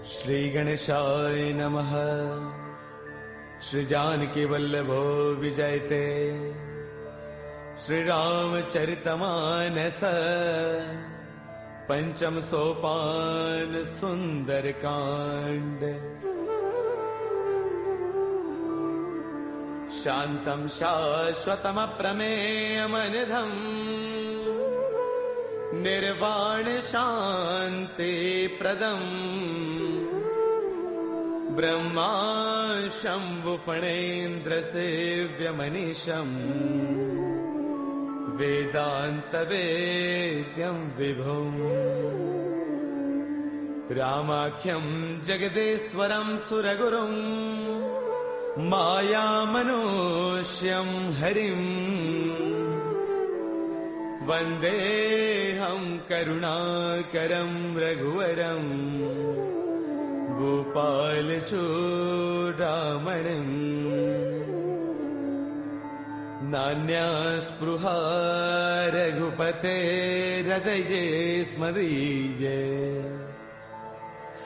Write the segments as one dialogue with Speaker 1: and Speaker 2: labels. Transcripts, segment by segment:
Speaker 1: श्री गणेशाय नमः। श्री जानकी वल्लभो विजयते। श्री रामचरितमानस पंचम सोपान सुंदर कांड। शांतं शाश्वतमप्रमेयमनिधम् निर्वाण शांति प्रदम् ब्रह्मा शंभु फणेन्द्र सेव्यमनीशम् वेदांत वेद्यं विभुम् रामाख्यं जगदेश्वरं सुरगुरुं मायामनुष्यं हरिम् वन्देऽहं करुणाकरं रघुवरं गोपालचूडामणिम्। नान्यास्पृहा रघुपतेर्हृदये स्मदीये।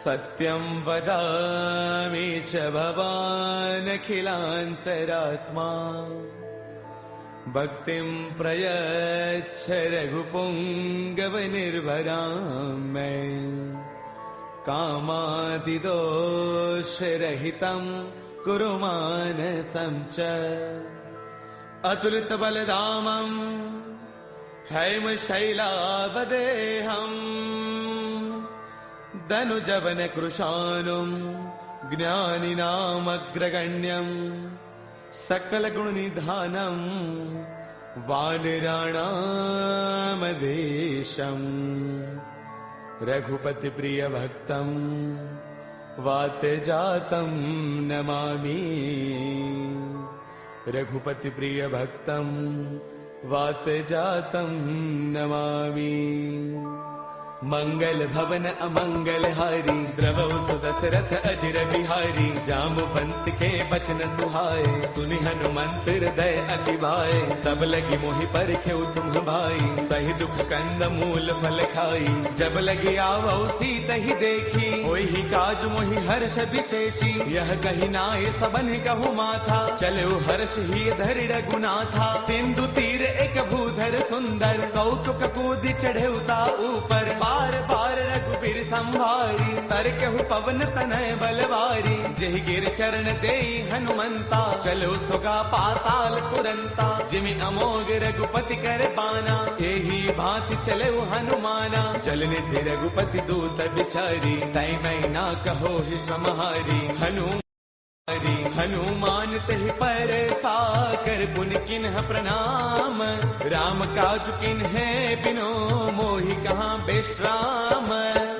Speaker 1: सत्यं वदामि च भवानखिलान्तरात्मा। भक्तिं प्रयच्छ रघुपुङ्गवनिर्भरां मे। कामादिदोषरहितं कुरु मानसं च। अतुलितबलधामं हैमशैलावदेहम् धनुजवनकृशानुं ज्ञानिनामग्रगण्यं सकलगुणनिधानं वानराणामधीशम्। रघुपतिप्रियभक्तं वातजातं नमामि। रघुपतिप्रियभक्तं वातजातं नमामि। मंगल भवन अमंगल हारी द्रवौ सुदशरथ अजिर बिहारी। जामवंत के बचन सुहाए सुनि हनुमंत हृदय अति भाए। तब लगी मोहि परखेउ तुम भाई सही दुख कंद मूल फल खाई। जब लगी आवौ सीतहि देखी होहि काज मोहि हर्ष विशेषी। यह कही नाय सबन कहु माथा चलो हर्ष ही धरि रघुनाथा। सिंधु तीर एक भूधर सुंदर कौतुक कूदि चढ़ेउता ऊपर। बार बार रघुबीर संभारी तरकहु पवन तनय बलवारी। जेहि गिर चरण देई हनुमंता चलो सुगा पाताल तुरंता। जिमि अमोघ रघुपति कर बाना एही भांति चले हनुमाना। जल निधि रघुपति दूत बिचारी तै मैं ना कहो ही समहारी। हनुमान तहि पर साकर पुन किन्ह प्रणाम। राम काज किन्हे बिनो मोहि कहाँ बेश्राम।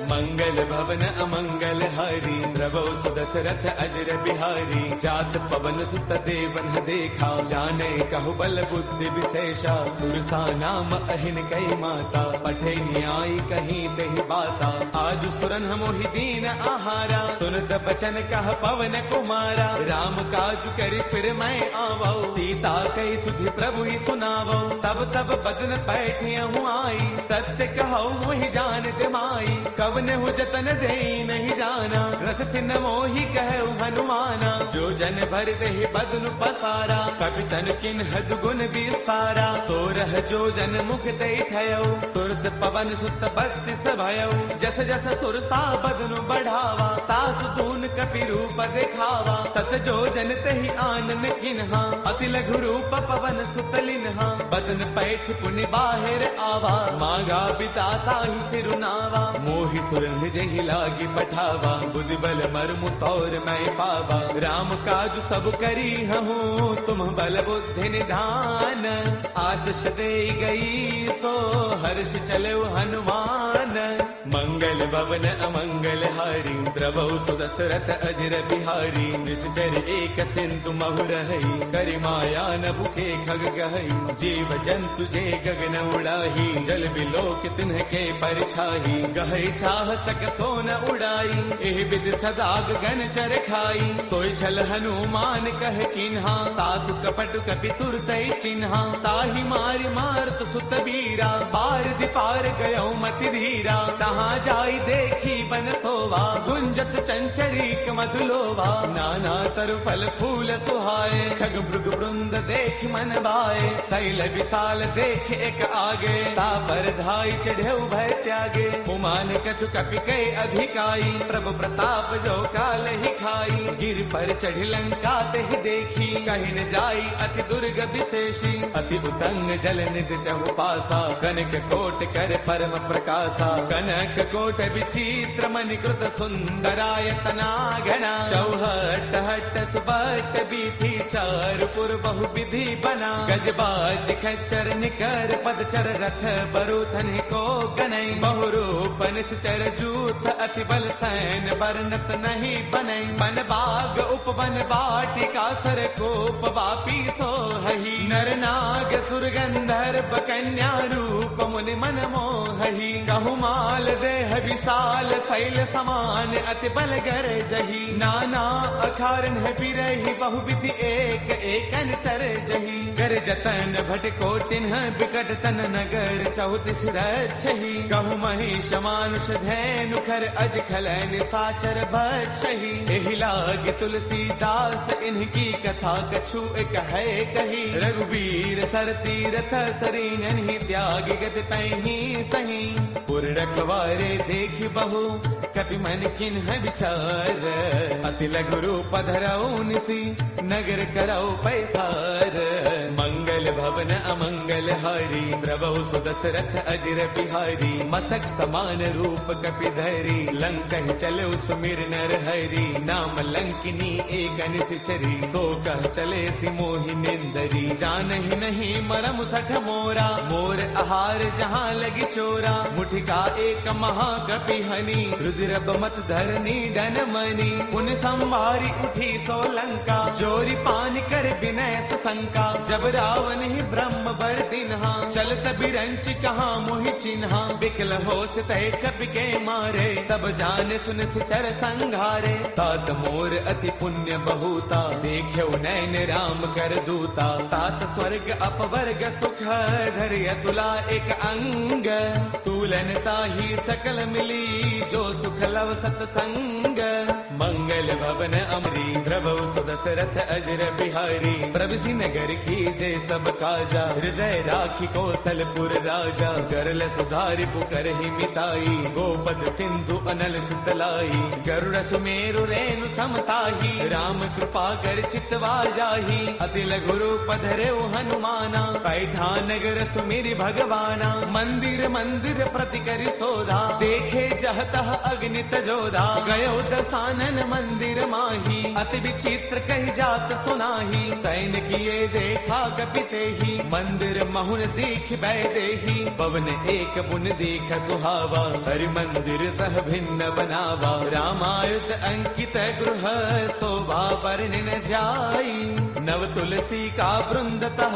Speaker 1: मंगल भवन अमंगल हारी द्रवौ सुदशरथ अजर बिहारी। जात पवन सुत देवन देखा जाने कहु बल बुद्धि विशेषा। सुरसा नाम अहिन कई माता पठे न्याय कहीं तेहि बाता। आज सुरन मोहि दीन आहारा सुनत बचन कह पवन कुमारा। राम काज करि फिर मैं आवौ सीता कई सुधि प्रभु ही सुनावौ। तब तब बदन पैठियहु आई सत्य कहौ मोहि जानत माई। कवन हु जतन देई नहीं जाना रस सिन मोहि कहु हनुमाना। जो जन भर देहि बदन पसारा कपितन किन्ह दुगुन विस्तारा। सोरह जो जन मुख देई थयौ तुरत पवन सुत बत्तीस भयौ। जस जस सुरसा बदन बढ़ावा तासु तून कपि रूप दिखावा। सत जो जन तहि आनन किन्हा अति लघु रूप पवन सुत लिन्हा। बदन पैठ पुनि बाहिर आवा मांगा बिताता ही सिरुनावा। मोहि सुरन जहि लागी पठावा बुद्धि बल मर्मु तौर मैं पावा। राम काज सब करी हूँ तुम बल बुद्धि निधान। आशीष दे गई सो हर्ष चलो हनुमान। मंगल भवन अमंगल हारी द्रवौ सुदशरथ अजर बिहारी। निश्चर एक सिंधु महु रहई करि माया न भूखे खग गहई। जीव जंतु जे गगन उड़ाही जल बिलोक तिन्ह के परछाही। गहई छाह सक सोन उड़ाई एह विद सदा गगन चर खाई। सोई छल हनुमान कह किन्हा तातु कपट कपि तुरतै चिन्हा। ताहि मारि मारत सुत बीरा पार दिपार गयो मति धीरा, तहाँ जाई देखी बन सोवा, गुंजत चंचरीक मधुलोवा, नाना तरु फल फूल सुहाए, खग मृग वृंद देख मन भाए, शैल विशाल देख एक आगे, तापर धाई चढ़े भय त्यागे, उमान कछु कपि के अधिकाई, प्रभु प्रताप जो काल ही खाई, गिर पर चढ़ लंका ते देखी, कहीं न जाई अति दुर्ग विशेषी, अति उतंग जल निध चहु पासा, कनक कोट कर परम प्रकाशा, कनक कोट विचित्र मणिकृत सुंदरायतना घना, चौहट हट सुबट बीथी चारुपुर बहु विधि बना, गजबाज खच्चर निकर पदचर रथ बरुथन को गनई, बहुरूप निश्चर जूथ अति बल सैन वर्णत नहीं बनई, बन बाग उपवन बाटिका सर कोप वापी सोहही, नर नाग सुर गंधर्व कन्या रूप मुनि मन मोहही, कहु माल देह विशाल शैल समान अति बल गर जही, नाना अखारन है बिरही बहु विधि एक एकन तर जही, कर जतन भट को तिन्ह बिकट तन नगर चौतिस रक्षही, कहु महिष मानुष धैनु खर अज खलन साचर भक्षही, एहि लाग तुलसीदास इनकी कथा कछु एक है कही, रघुवीर सर तीरथ सरीन ही त्याग गत पैही सही, पुर रखवारे देख बहु कपि मन किन्ह विचार, अति लघु रूप धरऊ निसी नगर करऊ पैसार, मंगल भवन अमंगल हारी, द्रवहु सुदशरथ अजिर बिहारी, मसक समान रूप कपि धरी, लंकन चले सुमिर नर हरि, नाम लंकिनी एक निश्चरी, सो कह चले सि मोहि निंदरी, जानहि नहीं मरम सठ मोरा, मोर आहार जहाँ लगी चोरा, मुठिका एक महाकपि हनी, रुद्र बमत धरनी डन मनी, उन संवारी उठी सो लंका, जोरी पान कर विनय संका, जब रावण ही ब्रह्म बर दिन्हा, चलत बिरंच कहाँ मोहि चिन्हा, बिकल हो तय कपि के मारे, तब जान सुन सिचर संघारे, तात मोर अति पुण्य बहुता, देख्यो नैन राम कर दूता, तात स्वर्ग अपवर्ग सुख धर्य तुला एक अंग, तूलन ताही सकल मिली जो सुख लव सतसंग, मंगल भवन अमरी द्रवहु सुदशरथ अजर बिहारी, प्रभुसी नगर की जय सब काजा, हृदय राखी कौशलपुर राजा, करल सुधारि पुकर ही मिताई, गोपद सिंधु अनल सुतलाई, गरुड़ सुमेरु रेणु समताही, राम कृपा कर चितवा जाही, अति लघु रूप धरेउ हनुमाना, पैठा नगर सुमिरि भगवाना, मंदिर मंदिर प्रति करि सोधा, देखे जहतः अग्नित जोधा, गयो दसानन मंदिर माही, अति विचित्र कही जात सुनाही, सैन किए देखा कपिते ही, मंदिर महुन दीख बैदेही, पवन एक पुन देख सुहावा, हरि मंदिर तह भिन्न बनावा, रामायुध अंकित गृह शोभा वर्णि न जाई, नव तुलसी का वृंद तह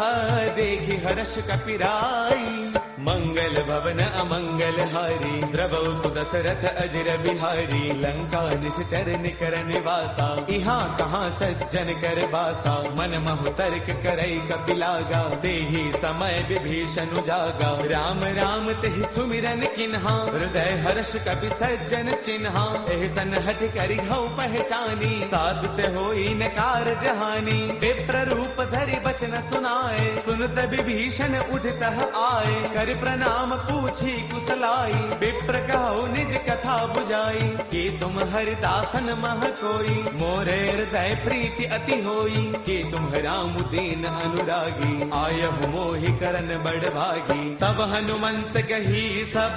Speaker 1: देखी हर्ष कपिराई, मंगल भवन अमंगल हारी, द्रवहु सुदशरथ अजिर बिहारी, लंका निश्चर निकर निवासा, यहाँ कहाँ सज्जन कर बासा, मन महु तर्क करई कपिलागा, तेहि समय विभीषण जागा, राम राम तेहि सुमिरन किन्हा, हृदय हर्ष कपि सज्जन चिन्हा, एहि सन हठ करि हऊ पहचानी, साधुत होई न कारज हानि, विप्र रूप धरि बचन सुनाए, सुनत विभीषण उठतः आए, कर प्रणाम पूछी कुशलाई, विप्र कहो निज कथा बुझाई, कि तुम हरिदासन मह कोई, मोरे हृदय प्रीति अति होई, कि तुम राम दीन अनुरागी, आयहु मोहि करन बड़ भागी, तब हनुमंत कही सब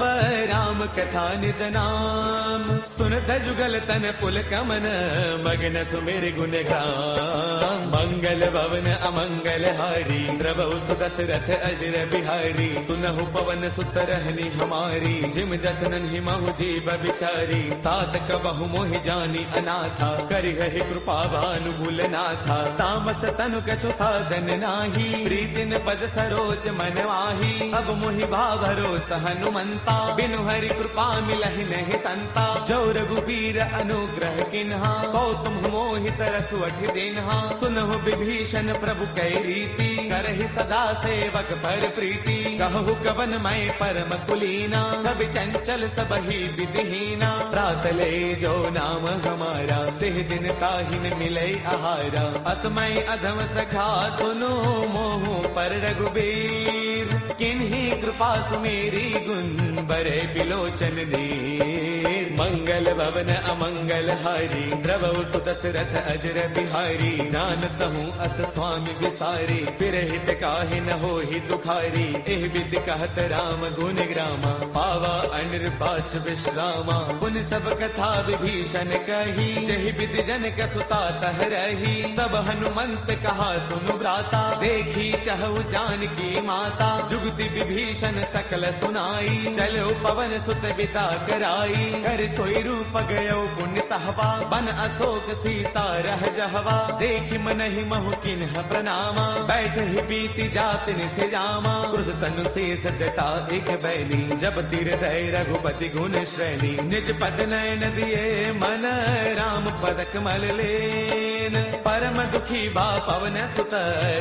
Speaker 1: राम कथा निज नाम, सुनत जुगल तन पुल कमन, मगन सुमिर गुण गाम, मंगल भवन अमंगल हारी, द्रवहु सुदशरथ अजिर बिहारी, सुनहु पवन सुत रहनी हमारी, जिम दसनन ही महु जीव बिचारी, तात कबहु मोहि जानी अनाथा, करिहहि कृपा भानुकुल नाथा, तामस तनु कछु साधन नाही, प्रीतिन पद सरोज मन माही, अब मोहि भावरोत हनुमंता, बिनु हरि कृपा मिलहि नहीं संता, जो रघुबीर अनुग्रह किन्हा, कौतुम मोहि तरसु अठि दिन्हा, सुनहु विभीषण प्रभु कै रीति, करहि सदा सेवक पर प्रीति, कहु गगन मय परम कुलीना, कभी चंचल सब ही विधिहीना। प्रातले जो नाम हमारा, तिह दिन ताहिन मिले आहारा। असमय अधम सखा सुनो, मोह पर रघुबीर। किन्हीं कृपा सुमेरी, गुण बरे बिलोचन दीर। मंगल भवन अमंगल हारी, द्रवौ सुदशरथ अजर बिहारी। जानत हूँ अस स्वामी विसारी, फिर हित काहे न हो ही दुखारी। एह विधि कहत राम गुण ग्रामा, पावा अनिर्बाच विश्रामा। पुन सब कथा विभीषण कही, जहि विधि जनक सुता तह रही। तब हनुमंत कहा सुनु भ्राता, देखी चहु जानकी माता। जुगति विभीषण सकल सुनाई, चलो पवन सुत बिता कराई। कर सोई रूप गयो पुण्य तहवा, बन अशोक सीता रह जहवा। देखि मनहि महु किन्ह प्रणामा, बैठ ही बीती जात निसे जामा। क्रुश तनु शेष जटा एक बैली, जब तिर दय रघुपति गुण श्रेणी। निज पद नयन दिए मन, राम पद कमल लेन। परम दुखी बा पवन सुत,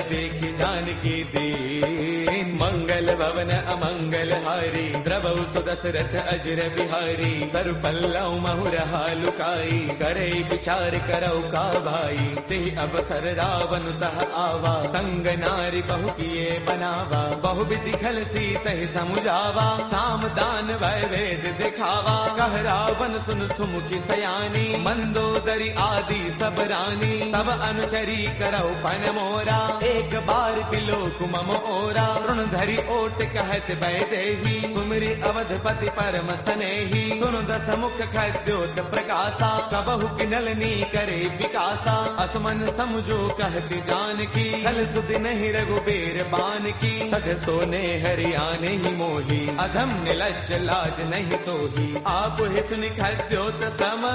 Speaker 1: देखि जानकी दीन। मंगल भवन अमंगल हारी, द्रवौ सुदशरथ अजर बिहारी। तरु पल्लव महु रहा लुकाई, करे विचार करौ का भाई। ते अवसर रावण तह आवा, संग नारी बहु किए बनावा। बहु विधि खल सीतहि समुझावा, साम दान वै वेद दिखावा। कह रावण सुन सुमुखी सयानी, मंदोदरी आदि सब रानी। तब अनुचरी करौ पन मोरा, एक बार बिलोक मम ओरा। तृण धरि ओट कहत वैदेही, सुमिरि अवधपति परम स्नेही। सुनु दस मुख खद्योत प्रकाशा, कबहु किनलनी करे विकासा। असमन समझो कहती जानकी, कल सुधि नहीं रघुबीर बान की। सध सोने हरियाणे ही मोही, अधम निलज्ज लाज नहीं तोही। आप ही सुनि खद्योत सम,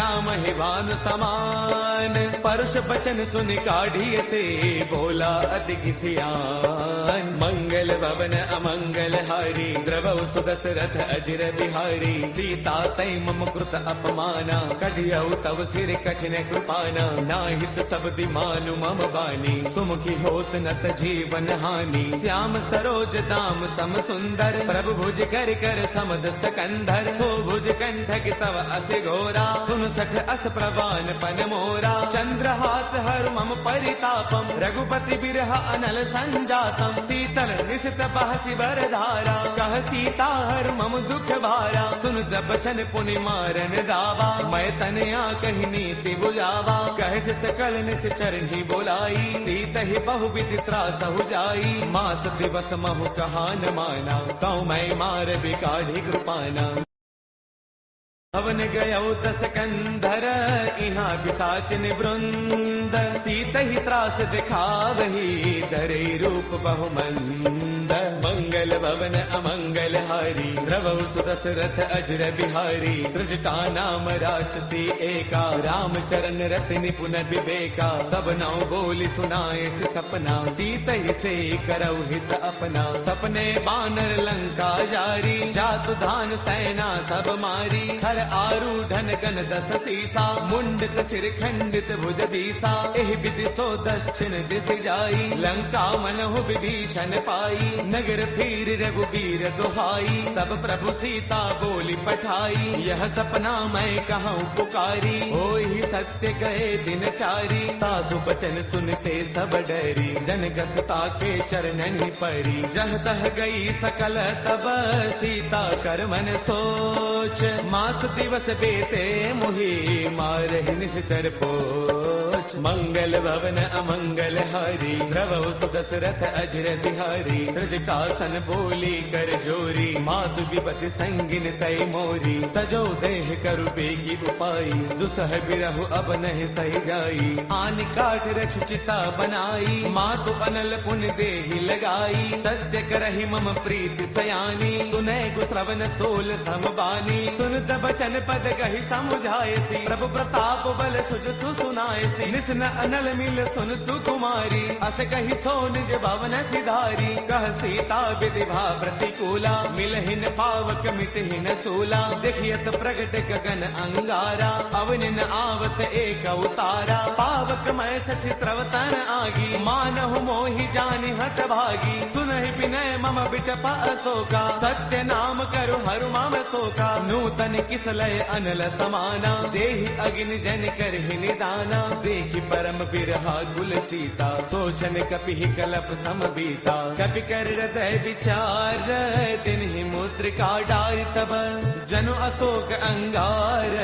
Speaker 1: राम ही भानु समान। परुष बचन सुनि काढ़ी से, बोला अति सियान। मंगल भवन अमंगल हारी, द्रवौ सुदशरथ अजर बिहारी। सीता तै मम कृत अपमाना, कढ़ियौ तव सिर कठिन कृपाना। नाहित सब दिमानु मम बानी, सुमुखी होत नत जीवन हानि। श्याम सरोज दाम सम सुंदर, प्रभु भुज कर कर समद सकंधर। सो भुज कंठक तव अस घोरा, सुन सठ अस प्रवान पन मोरा। चंद्रहास हर मम परितापम, रघुपति बिरह अनल संजातम। शीतल निशित बहसी बर धारा, कह सीता हर मम दुख भारा। सुन जब बचन पुनि मारन दावा, मैं तनया कही नीति बुझावा। कह सकल निस चरणी बोलाई, सीत ही बहु विधि त्रासहु जाई। मास दिवस महु कहा न माना, कौ मैं मार बिकाढ़ी कृपाना। भवन गयो दस कंधर, इहाँ पिशाचिन वृंद। सीत ही त्रास दिखावही, धरे रूप बहुमंद। मंगल भवन अमंगल हारी, द्रवौ सुदशरथ अजर बिहारी। त्रिजटा नाम राक्षसी एका, राम चरण रति निपुण विवेका। सब नौ बोली सुनाए सपना, सीत ही से करौ हित अपना। सपने बानर लंका जारी, जातु धान सेना सब मारी। खर आरूढ़न गण दस सीसा, मुंडित सिर खंडित भुज दीसा। एह विधि सो दक्षिण दिस जाई, लंका मनहु विभीषण पाई। नगर फिर रघुबीर दुहाई, तब प्रभु सीता बोली पठाई। यह सपना मैं कहूँ पुकारी, होई सत्य गए दिन चारी। तासु बचन सुनते सब डरी, जनक सुता के चरणन ही परी। जह तह गई सकल तब, सीता कर मन सोच। मास दिवस बेते मुहि, मारहि निश्चर पोच। मंगल भवन अमंगल हारी, द्रवौ सुदशरथ अजर बिहारी। त्रिजटासन बोली कर जोरी, मातु विपति संगिन तय मोरी। तजो देह करु बेगी उपाई, दुसह बिरहु अब नहीं सही जाई। आन काट रछ चिता बनाई, मातु अनल पुन देहि लगाई। सत्य करहि मम प्रीति सयानी, सुनै गो श्रवण सोल समबानी। सुनत बचन पद कही समुझायसी, प्रभु प्रताप बल सुज सुनायसी। निसन अनल मिल सुन सुकुमारी, अस कही सो निज भवन सिधारी। कह सीता विधिभा प्रतिकूला, मिलहिन पावक मिटहिन सूला। देखियत प्रगट गगन अंगारा, अवनिन आवत एक अवतारा। पावक मैं शशि त्रवतन आगी, मानहु मोहि जानि हत भागी। सुनहि विनय मम बिटप अशोका, सत्य नाम करु हरु मम शोका। नूतन किसलय अनल समाना, देहि अग्नि जन करहि निदाना। देखि परम बिरहा कुल सीता, सोचन कपिहि कलप समबीता। कपि कर हृदय विचार, तिन्हि मुद्रिका डारि तब। जनु अशोक अंगार,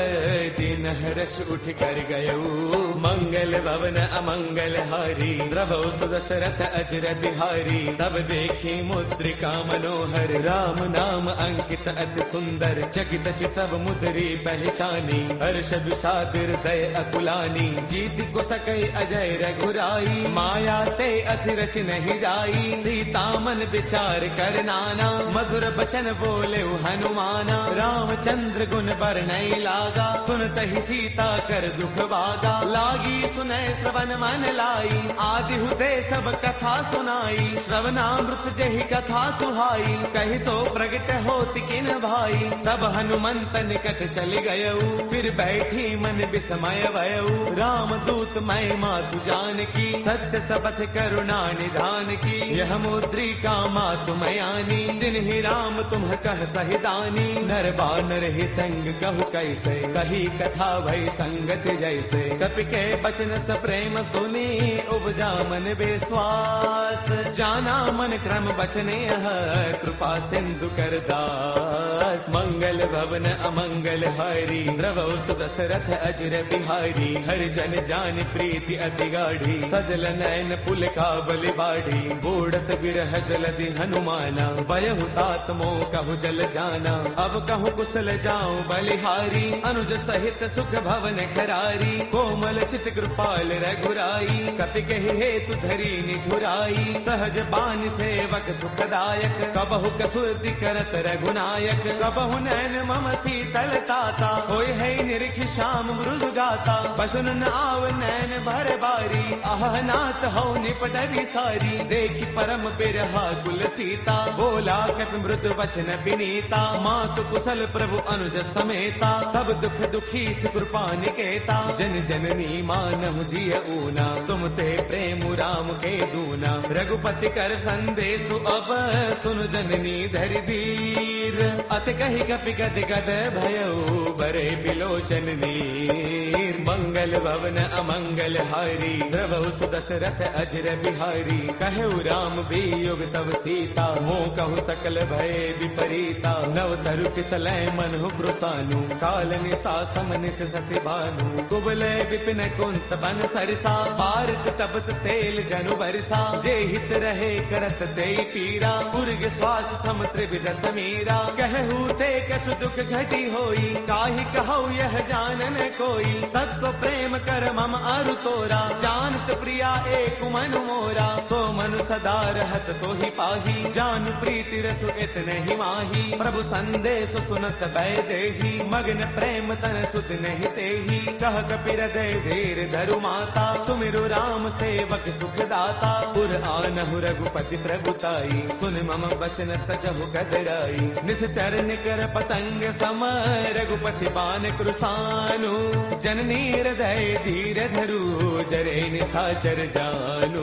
Speaker 1: दिन हर्ष उठ कर गयऊ। मंगल भवन अमंगल हारी, द्रवौ सुदशरथ अजर बिहारी। तब देखी मुद्रिका मनोहर, राम नाम अंकित अति सुंदर। चकित चितव मुद्री पहचानी, हर्ष विषाद हृदय अकुलानी। जीत को सकई अजय रघुराई, माया ते अति रच नहीं जाई। सीता मन विचार कर नाना, मधुर बचन बोले हनुमाना। रामचंद्र गुण बरनई लागा, सुनत ही सीता कर दुख भागा। लागी सुनय श्रवण मन लाई, आदि हुते सब कथा सुनाई। श्रवणामृत जहि कथा सुहाई, कहि सो प्रगट होत किन भाई। तब हनुमंत निकट चल गयऊ, फिर बैठी मन विस्मय भयऊ। राम दूत मैं मातु जान की, सत्य सबथ करुणा निधान की। यह मुद्रिका मातु मयानी, दिन ही राम तुम कह सहिदानी। नर बानर ही संग कहु कैसे, कही कथा भई संगत जैसे। कपि के बचन स प्रेम सुनी, उपजा मन विश्वास। जाना मन क्रम बचने कृपा सिंधु कर दास। मंगल भवन अमंगल हारी, द्रवौ सुदशरथ अजर बिहारी। हरि जन जान प्रीति अति गाढ़ी, सजल नयन पुल का बलि बाढ़ी। बूढ़त बिरह जलधि हनुमाना, बयहु तात मोह कहु जल जाना। अब कहु कुशल जाऊं बलिहारी, अनुज सहित सुख भवन खरारी। कोमल चित कृपाल रघुराई, कपि कहि हेतु धरी निठुराई। सहज बान सेवक सुखदायक, कबहु कसुरति करत रघुनायक। कबहु नैन मम शीतल ताता, होय है निरखि श्याम मृदु गाता। पशुन आव नैन भर बारी, आह नाथ हौ निपट विसारी। देखि परम बिरहा कुल सीता, बोला कपि मृदु वचन विनीता। मातु कुशल प्रभु अनुज समेता, तब दुख दुखी कृपा निकेता। जन जननी मानहु जिय ऊना, तुम ते प्रेम राम के दूना। रघुपति कर संदेश अब, सुन जननी धरि धीर। अत कहि कपि गद गद भयऊ, बरे बिलोचन नीर। मंगल भवन अमंगल हारी, द्रवौ सुदशरथ अजर बिहारी। कहु राम वियोग तब सीता, मोह कहु सकल भय विपरीता। नव तरु किसलय मनहु कृतानु, काल निसा समनिस ससि भानु। कुबलय विपिन कुंत बन सरसा, भारत तपत तेल जनु बरसा। जे हित रहे करत ते पीरा, उर्ग श्वास सम त्रिविध समीरा। कहू ते कछु दुख घटी होई, काहि कहु यह जानन कोई। तत्व प्रेम कर मम अरु तोरा, जानत प्रिया एक मनु मोरा। सो मनु सदा रहत तो ही पाही, जानु प्रीति रसु इतने ही माही। प्रभु संदेश सुनत भय देही, मग्न प्रेम तन सुध नहीं तेही। कह कपि हृदय धीर धरु माता, सुमिरु राम सेवक सुख दाता। पुर आनहु रघुपति प्रभुताई, सुन मम वचन तजहु कदराई। निश्चर निकर पतंग सम, रघुपति बान कृसानु। जननी हृदय धीर धरु, जरे निशाचर जानू।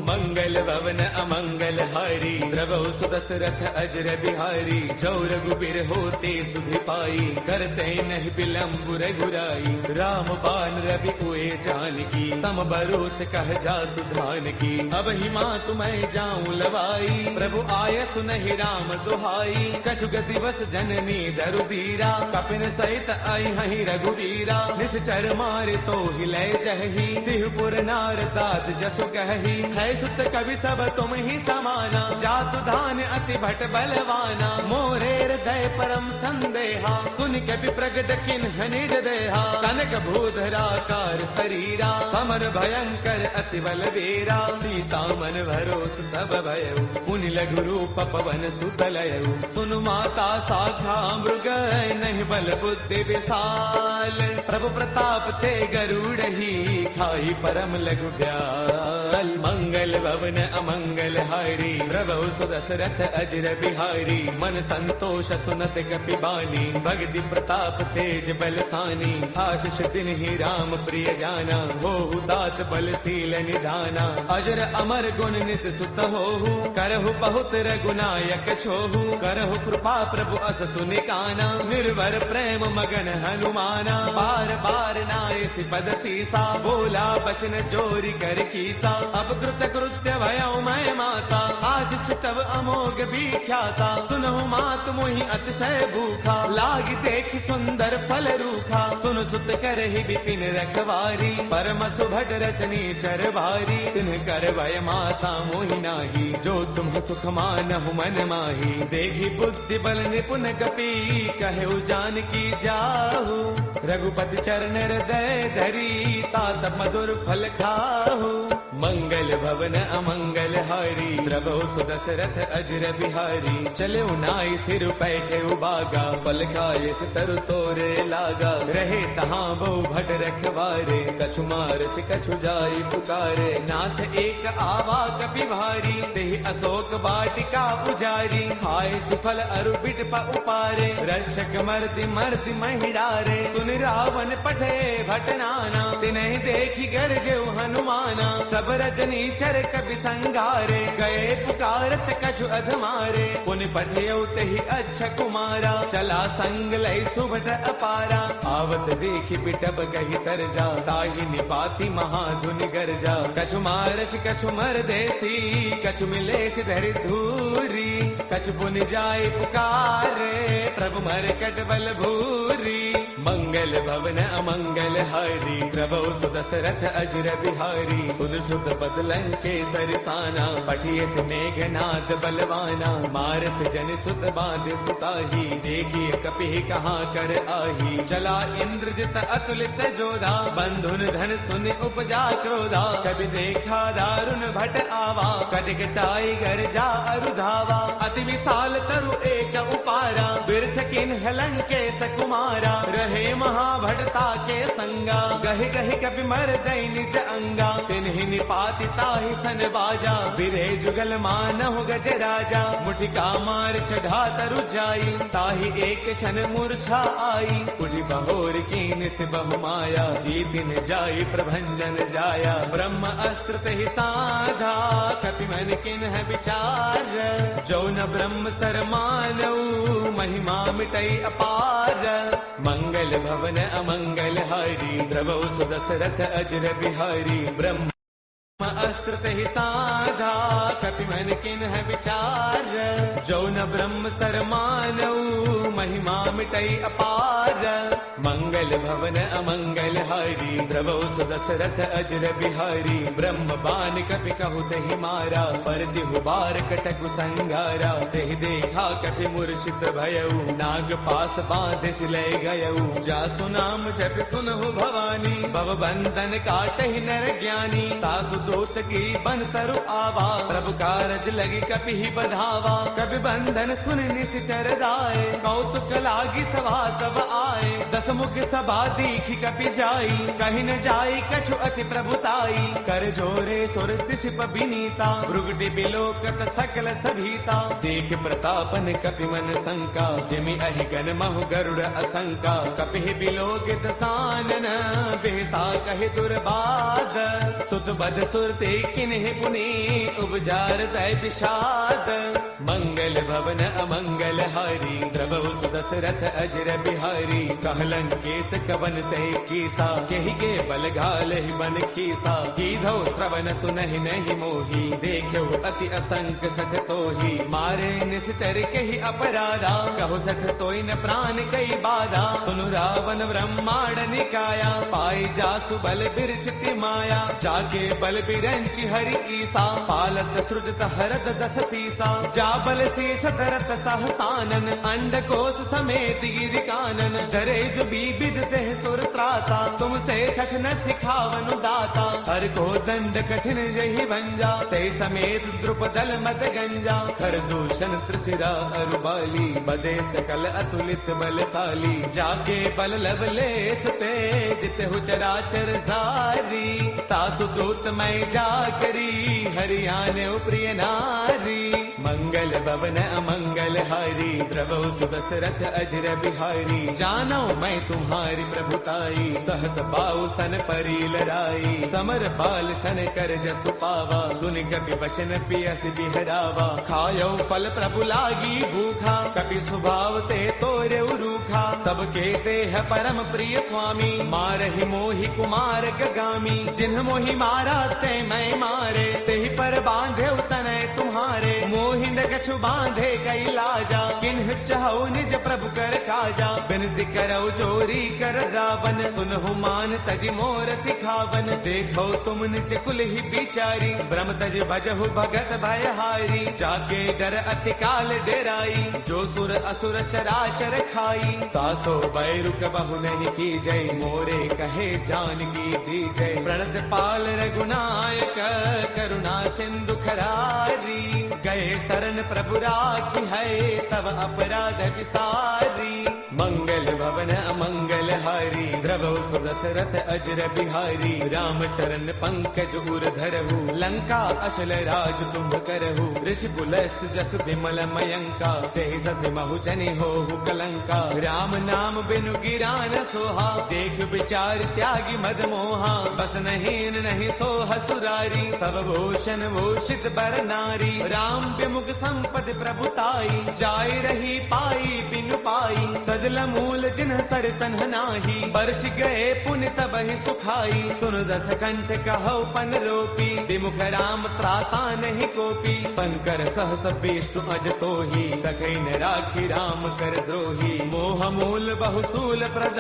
Speaker 1: मंगल भवन अमंगल हारी, द्रवौ सुदशरथ अजर बिहारी। जो रघुबीर होते सुधि पाई, करते नहीं विलंब रघुराई। राम बान रवि उए जानकी, तम बरूत कह जातु धान की। अब ही मातु मैं जाऊं लवाई, प्रभु आय सुनहि राम दुहाई। कछुग दिवस जननी दरु दीरा, कपिन सहित आई हहि रघुवीरा। निश्चर मारे तो हिलय जहि, तिहुपुर नार दाद जसु कहि। है सुत कवि सब तुम ही समाना, जातु धान अति भट बलवाना। मोरे हृदय परम संदेहा, सुन कपि प्रगट किन्ह निज देहा। कनक भूधराकार शरीरा, समर भयंकर अति बल वीरा। सीता मन भरोस तब भयउ, पुनि लघु रूप पवन सुत लयउ। सुनु माता शाखा मृग, नहीं बल बुद्धि विशाल। प्रभु प्रताप थे गरुड़ही, खाई परम लघु ब्याल। मंगल भवन अमंगल हारी, प्रभु सुदशरथ अजर बिहारी। मन संतोष सुनत कपि बानी, भगति प्रताप तेज बलसानी। आशीष दिन ही राम प्रिय जाना, होहु दात बलशील निधाना। अजर अमर गुण नित सुत होहु, करहु बहुत रघुनायक छोहु। करहु कृपा प्रभु अस सुनि काना, निर्भर प्रेम मगन हनुमाना। बार बार नाय पद सीसा, बोला बसन जोरी कर कीसा। अब कृत कृत्य भयउ मैं माता, आशीष तब अमोघ विख्याता। सुनहु मात मोहि अतिशय भूखा, लागी देख सुंदर फल रूखा। सुन सुत करहि विपिन रखवारी, परम सुभट रचनी चर भारी। तिन्ह कर भय माता मोहि नाही, जो तुम सुख मानहु मन माही। देखी बुद्धि बल निपुण कपि, कहु जानकी जाहु। रघुपति चरण हृदय धरी, तात मधुर फल खाहु। मंगल भवन अमंगल हारी, प्रभु सुदशरथ अजर बिहारी। चले नाई सिर पैठे उबागा, फल खाए तरु तोरे लागा। रहे तहाँ बहु भट रखवारे, कछु मारस कछु जाई पुकारे। नाथ एक आवा कपि भारी, तेहि अशोक वाटिका पुजारी। खाए सुफल अरु बिट उपारे, रक्षक मर्दि मर्दि महिडारे। सुन रावण पठे भट नाना, तिन्हि देखी गरजेउ हनुमाना। सब रजनी चर कपि संगारे, गए पुकारत कछु अधमारे। पुनि पठियउ तेहि अच्छा कुमारा, चला संग लय सुभट अपारा। आवत देखि बिटप कहि तरजा, ताहि निपाति महाधुनि गरजा। कछु मारच कछु मर देसी, कछु मिलेस धरि धूरी। कछु पुनि जाय पुकारे, प्रभु मरकट बल भूरी। मंगल भवन अमंगल हारी, प्रभु सुदशरथ अजर बिहारी। सुन सुत पद लंकेसर साना, पठिए से मेघनाद बलवाना। मारस जन सुत बांध सुताही, देखिए कपि कहाँ कर आही। चला इंद्रजित अतुलित जोधा, बंधुन धन सुन उपजा क्रोधा। कभी देखा दारुण भट आवा, कटकटाई गरजा अरुधावा। अति विशाल तरु एक उपारा, बिरथ किन्ह लंकेश कुमारा। रहे महाभटता के संगा, गहि गहि कपि मर दई निज अंगा। तिन्हि निपाति ताहि सन बाजा, बिरे जुगल मानहु गज राजा। मुठिका मार चढ़ा तरु जाई, ताहि एक क्षण मूर्छा आई। उठि बहोर कीन से बहु माया, जीतिन जाई प्रभंजन जाया। ब्रह्म अस्त्र तेहि साधा, कपि मन किन्ह विचार। जो न ब्रह्म सर मानऊ, महिमा मिटई अपार। मंगल भवन अमंगल हारी, प्रभु सुदशरथ अजर बिहारी। ब्रह्म अस्त्र तेहि साधा, कपि मन किन्ह विचार। जो न ब्रह्म सर मानऊ, महिमा मिटई अपार। मंगल भवन अमंगल हारी, प्रभु सुदशरथ अजर बिहारी। ब्रह्म बान कपि कहु तेहि मारा, पर तिहु बार कटकु संगारा। तेहि देखा कपि मूर्छित भयउ, नाग पास बांधे सिलय गयउ। जासु नाम जपि सुनहु भवानी, भव बंधन काटहि नर ज्ञानी। तासु दूत की बन तरु आवा, प्रभु कारज लगी कपि ही बधावा। कपि बंधन सुन निश्चर दाए, कौतुक लागी सभा सब आए। दस मुख सभा दीखी कपि जाई, कहीं न जाई कछु अति प्रभुताई। कर जोरे सुर दिसिप विनीता, भृगुटि बिलोकत सकल सभीता। देख प्रतापन कपि मन शंका, जिमि अहि गण महु गरुड़ असंका। कपि बिलोकित सानन, बेहता कहि दुर्बाद। सुत बद सुरते किन्हि पुनि, उपजार दय विषाद। मंगल भवन अमंगल हारी, प्रभु सुदशरथ अजर बिहारी। कहल लंकेश कवन ते कीसा, केहि के बल घाल ही बन कीसा। कीधो श्रवण सुनहि नहीं मोही, देखो अति असंख्य सठ तोही। मारे निश्चर केहि अपराधा, कहो सठ तोई न प्राण कई बाधा। सुनु रावण ब्रह्मांड निकाया, पाई जासु बल बिरचिति माया। जाके बल बिरंचि हरि कीसा, पालत सृजत हरत दस सीसा। जा बल शीस धरत सहसानन, अंड कोश समेत गिर कानन। डरे जो विविध देह सुर त्राता, तुमसे सठ न सिखावनु दाता। हर को दंड कठिन जहि भंजा, ते समेत द्रुपदल मत गंजा। खर दूषण त्रिशिरा अरुबाली, बदे सकल अतुलित बलशाली। जाके बल लवलेश ते, जित हो चराचर सारी। तासु दूत मैं जा करी, हरियाणे प्रिय नारी। मंगल भवन अमंगल हारी, द्रवौ सुदशरथ अजर बिहारी। जानो मैं तुम्हारी प्रभुताई, सहस पाऊ सन परी लड़ाई। समर बाल सन कर जसु पावा, सुन कपि वचन पियस बिहरावा। खायो फल प्रभु लागी भूखा, कपि स्वभाव ते तोरे रूखा। सबके देह परम प्रिय स्वामी, मारहि मोहि कुमार गगामी। जिन्ह मोहि मारा ते मैं मारे, तेहि पर बांधे तनय तुम्हारे। मोहि न कछु बांधे कई लाजा, किन्ह चाहु निज प्रभु कर काजा। बिनती करौ जोरी कर रावण, सुनहु मान तज मोर सिखावन। देखो तुम निज कुल ही बिचारी, ब्रह्म तज भजहु भगत भयहारी। जाके डर अति काल डेराई, जो सुर असुर चराचर खाई। तासो बैरु कबहु नहीं की जय, मोरे कहे जानकी दी जय। प्रणत पाल रघुनायक, करुणा सिंधु खरारी। गए शरण प्रभु राखी है, तब अपराध विसारी। मंगल भवन अमंगल हारी, द्रवौ सुदशरथ अजर बिहारी। राम चरण पंकज उर धरहु, लंका अशल राज तुम करहु। ऋषि पुलस्त जस विमल मयंका, तेहि सति महु जनि होहु कलंका। राम नाम बिनु गिरा न सोहा, देख विचार त्यागी मद मोहा। बस नहीं नहीं सोह सुरारी, सब भूषण भूषित बर नारी। राम विमुख संपद प्रभुताई, जाय रही पाई बिनु पाई। सजल मूल जिन्ह सर तन्ह नाही, बरस गए पुण्य तब ही सुखाई। सुन दस कंठ कहो पन रोपी, विमुख राम त्राता नहीं कोपी। पंकर सहस विष्णु अज तोही, सखै न राखी राम कर द्रोही। मोह मूल बहुसूल प्रद,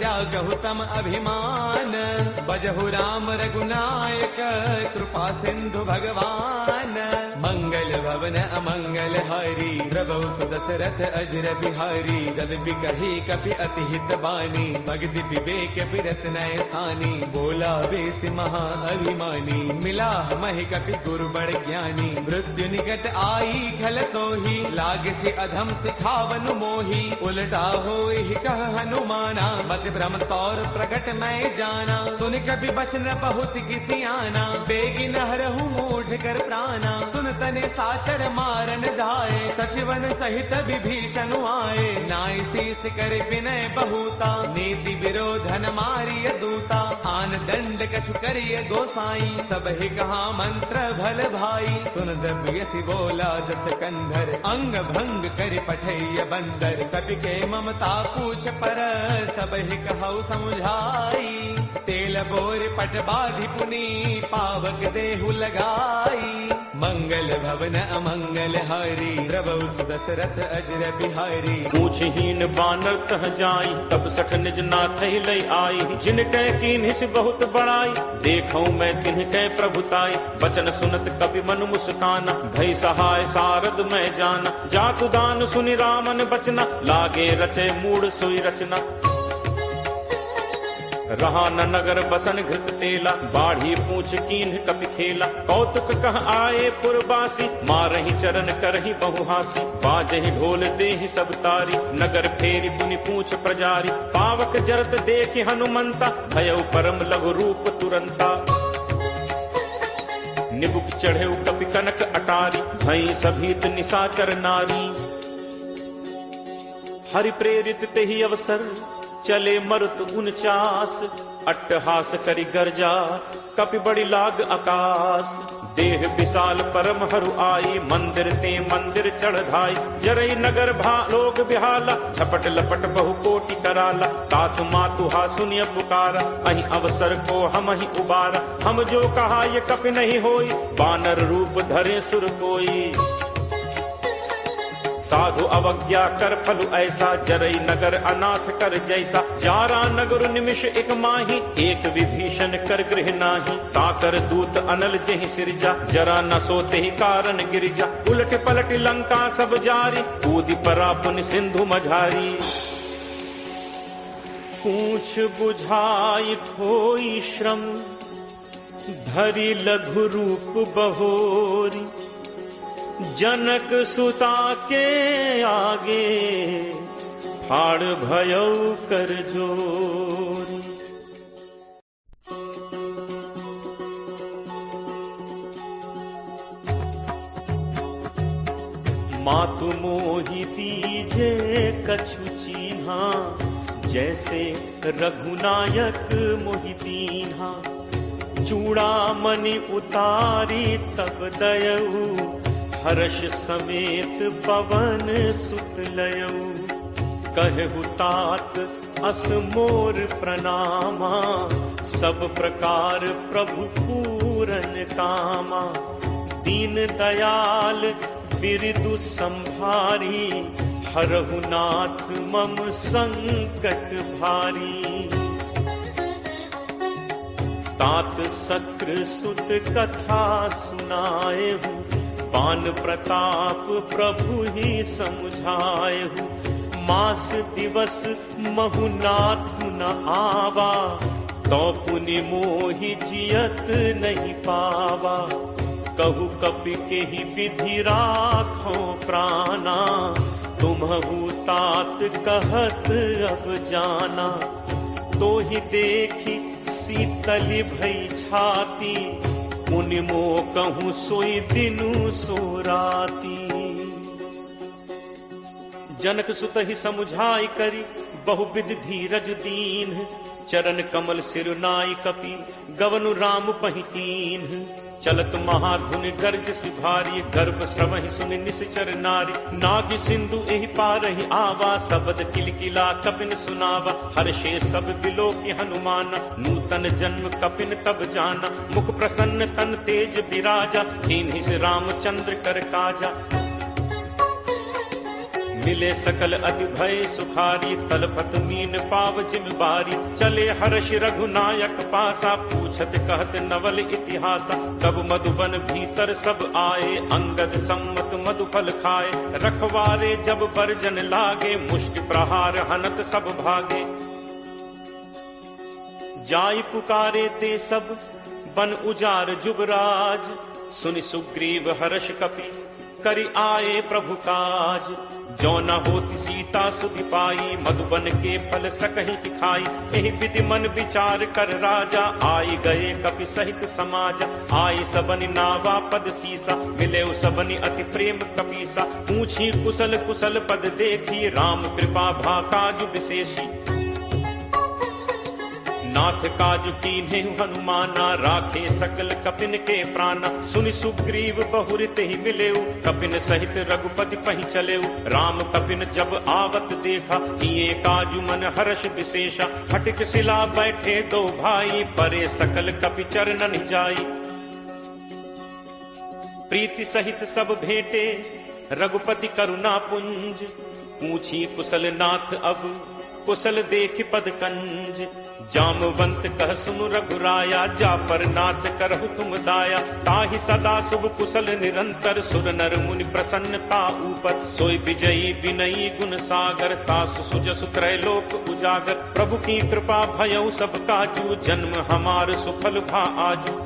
Speaker 1: त्यागहु तम अभिमान। बजहु राम रघुनायक, कृपा सिंधु भगवान। मंगल भवन अमंगल हारी, द्रवौ सुदशरथ अजर बिहारी। जद बिकहि कपि अति हित बानी, भगति विवेक बिरत नय सानी। बोला बेस महा अभिमानी, मिला महि कपि गुरु बड़ ज्ञानी। मृत्यु निकट आई खल तोही, लागे से अधम सिखावनु मोही। उलटा होई कह हनुमाना, मत भ्रम तौर प्रगट मैं जाना। सुन कपि बचन बहुत किसी आना, बेगी न हरहु मूढ़ कर प्राणा। सुन तने साचर मारन धाये, सचिवन सहित विभीषण आए। नाई शीस कर विनय बहुता, नीति विरोधन मारिय दूता। आन दंड कछु करिय गोसाई, सब ही कहा मंत्र भल भाई। सुन दबियसि बोला दस कंधर, अंग भंग कर पठैय बंदर। कपि के ममता पूछ पर, सब ही कहु समुझाई। तेल बोर पट बाधि पुनी, पावक देहु लगाई। मंगल भवन अमंगल हारी, द्रवौ सुदशरथ अजर बिहारी।
Speaker 2: पूछहीन बानर तह जाई, तब सठ निज नाथ लय आई। जिन कै कीन्हिस बहुत बड़ाई, देखौ मैं तिन्ह कै प्रभुताई। बचन सुनत कपि मनु मुस्काना, भय सहाय सारद मैं जाना। जातु दान सुनि रामन बचना, लागे रचे मूढ़ सोई रचना। रहा न नगर बसन घृत तेला, बाढ़ी पूछ कीन्ह कपि खेला। कौतुक कह आए पुरबासी, मारहि चरण करहि बहुहासी। बाजहि ढोल देहि सब तारी, नगर फेरी पुनि पूछ प्रजारी। पावक जरत देखि हनुमंता, भयउ परम लघु रूप तुरंता। निबुक चढ़े कपि कनक अटारी, भई सभीत निशाचर नारी। हरि प्रेरित तेहि अवसर, चले मरुत 49। अट्टहास करि गर्जा, कपि बड़ी लाग आकाश। देह विशाल परम हरु आई, मंदिर ते मंदिर चढ़ाई। जरई नगर लोग बिहाला, झपट लपट बहु कोटि कराला। तात मातुहा सुनिय पुकारा, अहि अवसर को हम ही उबारा। हम जो कहा ये कपि नहीं होई, बानर रूप धरे सुर कोई। साधु अवज्ञा कर फलु ऐसा, जरई नगर अनाथ कर जैसा। जारा नगर निमिष एक माही, एक विभीषण कर गृह नाही। ताकर दूत अनल जहि सिरजा, जरा न सोते ही कारण गिरिजा। उलट पलट लंका सब जारी, कूदि परा पुन सिंधु मझारी। पूछ बुझाई ठोई श्रम, धरि लघु रूप बहोरी। जनक सुता के आगे, ठाड़ भयौ कर जोरी। मातु मोहि दीजे कछु चीन्हा, जैसे रघुनायक मोहि दीन्हा। चूड़ामणि उतारी तब दयऊ, हर्ष समेत पवन सुत लयऊ। कहु तात अस मोर प्रणामा, सब प्रकार प्रभु पूरन कामा। दीन दयाल बिरदु संभारी, हरहु नाथ मम संकट भारी। तात सक्र सुत कथा सुनाएहु, पान प्रताप प्रभु ही समझाएहु। मास दिवस महु नाथु न आवा, तो पुनि मोहि जियत नहीं पावा। कहु कपि के ही विधि राखो प्राणा, तुम्हु तात कहत अब जाना। तो ही देखी शीतल भई छाती, मुनि मो कहूँ सोई दिनु सो राती। जनक सुत ही समुझाई करी, बहुविध धीरज दीन। चरण कमल सिरुनाई कपि, गवनु राम पहितीन। चलत महाधुनि गर्ज सिभारी, गर्भ श्रवहि सुनि निश्चर नारी। नाग सिंधु एहि पारहि आवा, सबद किलकिला कपिन सुनावा। हर्षे सब दिलो की हनुमाना, नूतन जन्म कपिन तब जाना। मुख प्रसन्न तन तेज विराजा, दीन्हि से रामचंद्र कर काजा। मिले सकल अति भय सुखारी, तलपत मीन पाव जिम बारी। चले हर्ष रघुनायक पासा, पूछत कहत नवल इतिहासा। तब मधुबन भीतर सब आए, अंगद सम्मत मधुफल खाए। रखवारे जब बरजन लागे, मुष्टि प्रहार हनत सब भागे। जाई पुकारे ते सब, बन उजार जुबराज। सुनि सुग्रीव हर्ष कपि, करि आए प्रभु काज। जो न होती सीता सुधि पाई, मधुबन के फल सकहि खाई। एहि विधि मन विचार कर राजा, आई गए कपि सहित समाजा। आई सबनि नावा पद सीसा, मिले सबनि अति प्रेम कपीसा। पूछी कुशल कुशल पद देखी, राम कृपा भा काज विशेषी। नाथ काज कीन्हे हनुमाना, राखे सकल कपिन के प्राणा। सुनि सुग्रीव बहुरित ही मिलेऊ, कपिन सहित रघुपति पहि चलेऊ। राम कपिन जब आवत देखा, किए काजु मन हर्ष विशेषा। हटिक सिला बैठे दो भाई, परे सकल कपि चरणन जाई। प्रीति सहित सब भेंटे, रघुपति करुणा पुंज। पूछी कुशल नाथ अब, कुशल देख पद कंज। जामवंत कह सुनु रघुराया, जा पर नाथ करहु तुम दाया। ताहि सदा शुभ कुशल निरंतर, सुर नर मुनि प्रसन्नता ऊपर। सोई विजयी विनयी गुण सागर, तासु सुजसु त्रैलोक उजागर। प्रभु की कृपा भयउ सब काजू, जन्म हमार सुफल भा आजू।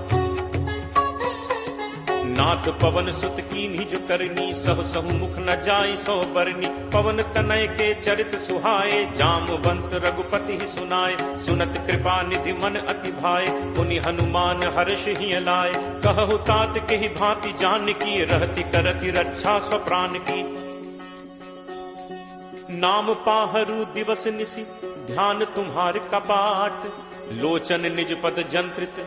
Speaker 2: नाथ पवन सुत कीन्ही जो करनी, सहु सहु मुख न जाई सो बरनी। पवन तनय के चरित सुहाए, जामवंत रघुपति ही सुनाए। सुनत कृपा निधि मन अति भाए, पुनि हनुमान हर्ष ही लाए। कहु तात के ही भांति जान की, रहती करती रक्षा स्वप्राण की। नाम पाहरु दिवस निसी, ध्यान तुम्हार कपाट। लोचन निज पद जंत्रित,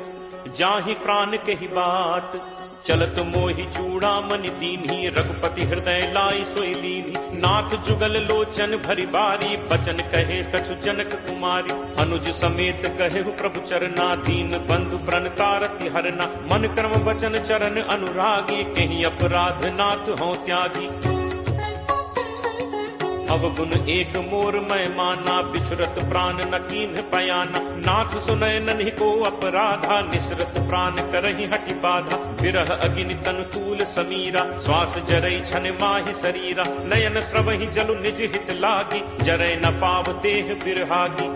Speaker 2: जाहि प्राण के ही बाट। चलत मोहि चूड़ामणि दीन्ही, रघुपति हृदय लाई सोई लीन्ही। नाथ जुगल लोचन भरी बारी, बचन कहे कछु जनक कुमारी। अनुज समेत कहे प्रभु चरना, दीन बंधु प्रण तारति हरना। मन कर्म वचन चरण अनुरागी, कहीं अपराध नाथ हों त्यागी। अवगुण एक मोर मैं माना, बिछुरत प्राण न कीन्ह पयाना। नाथ सुनय नन्हि को अपराधा, निसरत प्राण करहि हटि बाधा। विरह अग्नि तनु तूल समीरा, श्वास जरई छन माहि शरीरा। नयन स्रवहि जलु निज हित लागी, जरय न पाव देह बिरहागी।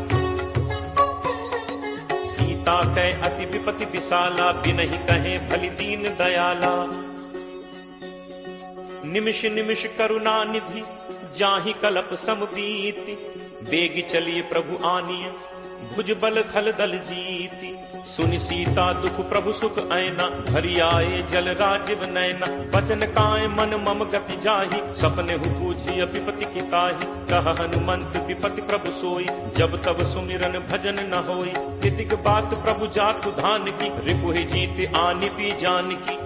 Speaker 2: सीता कै अति विपति विशाला, बिनहि कहे भलि दीन दयाला। निमिष निमिष करुणा निधि, जाहि कलप समबीति। बेगी चलिए प्रभु आनिय, भुज बल खल दल जीति। सुनि सीता दुख प्रभु सुख ऐना, भरी आए जल राजीव नैना। बचन काय मन मम गति जाहि, सपने हु पूछिय विपति की ताहि। कह हनुमंत विपति प्रभु सोई, जब तब सुमिरन भजन न होई। तितिक बात प्रभु जातु धान की, रिपुहि जीत आनि पी जान की।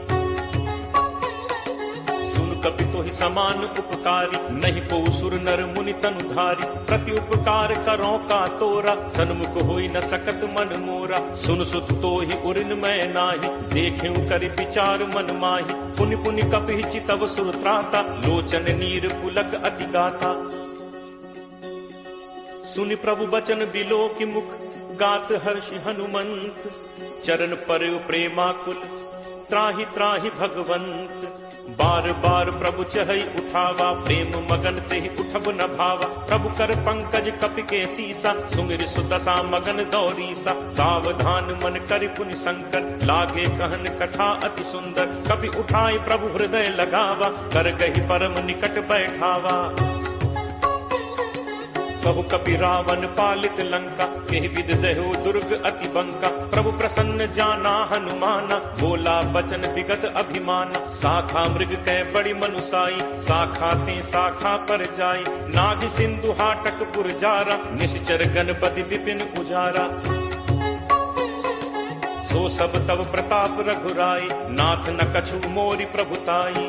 Speaker 2: कपि तोहि समान उपकारी, नहीं को सुर नर मुनि तनुधारी। प्रति उपकार करो का तोरा, सन्मुख होई न सकत मन मोरा। सुन सुत तोहि उरिन मैं नाही, देखें करि विचार मन माही। पुनि पुनि कपि चितव सुर त्राता, लोचन नीर पुलक अति गाथा। सुनि प्रभु बचन बिलो की मुख, गात हर्षि हनुमंत। चरण पर प्रेमाकुल, त्राहि त्राहि भगवंत। बार बार प्रभु चहई उठावा, प्रेम मगन तेहि उठब न भावा। प्रभु कर पंकज कपि के सीसा, सुमिर सुदशा मगन दौरीसा। सावधान मन करि पुनि शंकर, लागे कहन कथा अति सुंदर। कपि उठाई प्रभु हृदय लगावा, कर गहि परम निकट बैठावा। कहु कपि रावण पालित लंका, केहि विद दहु दुर्ग अति बंका। प्रभु प्रसन्न जाना हनुमाना, बोला बचन विगत अभिमाना। शाखा मृग कै बड़ी मनुसाई, शाखा ते शाखा पर जाई। नाग सिंधु हाटक पुरजारा, निश्चर गणपति विपिन उजारा। सो सब तब प्रताप रघुराई, नाथ न कछु मोरि प्रभुताई।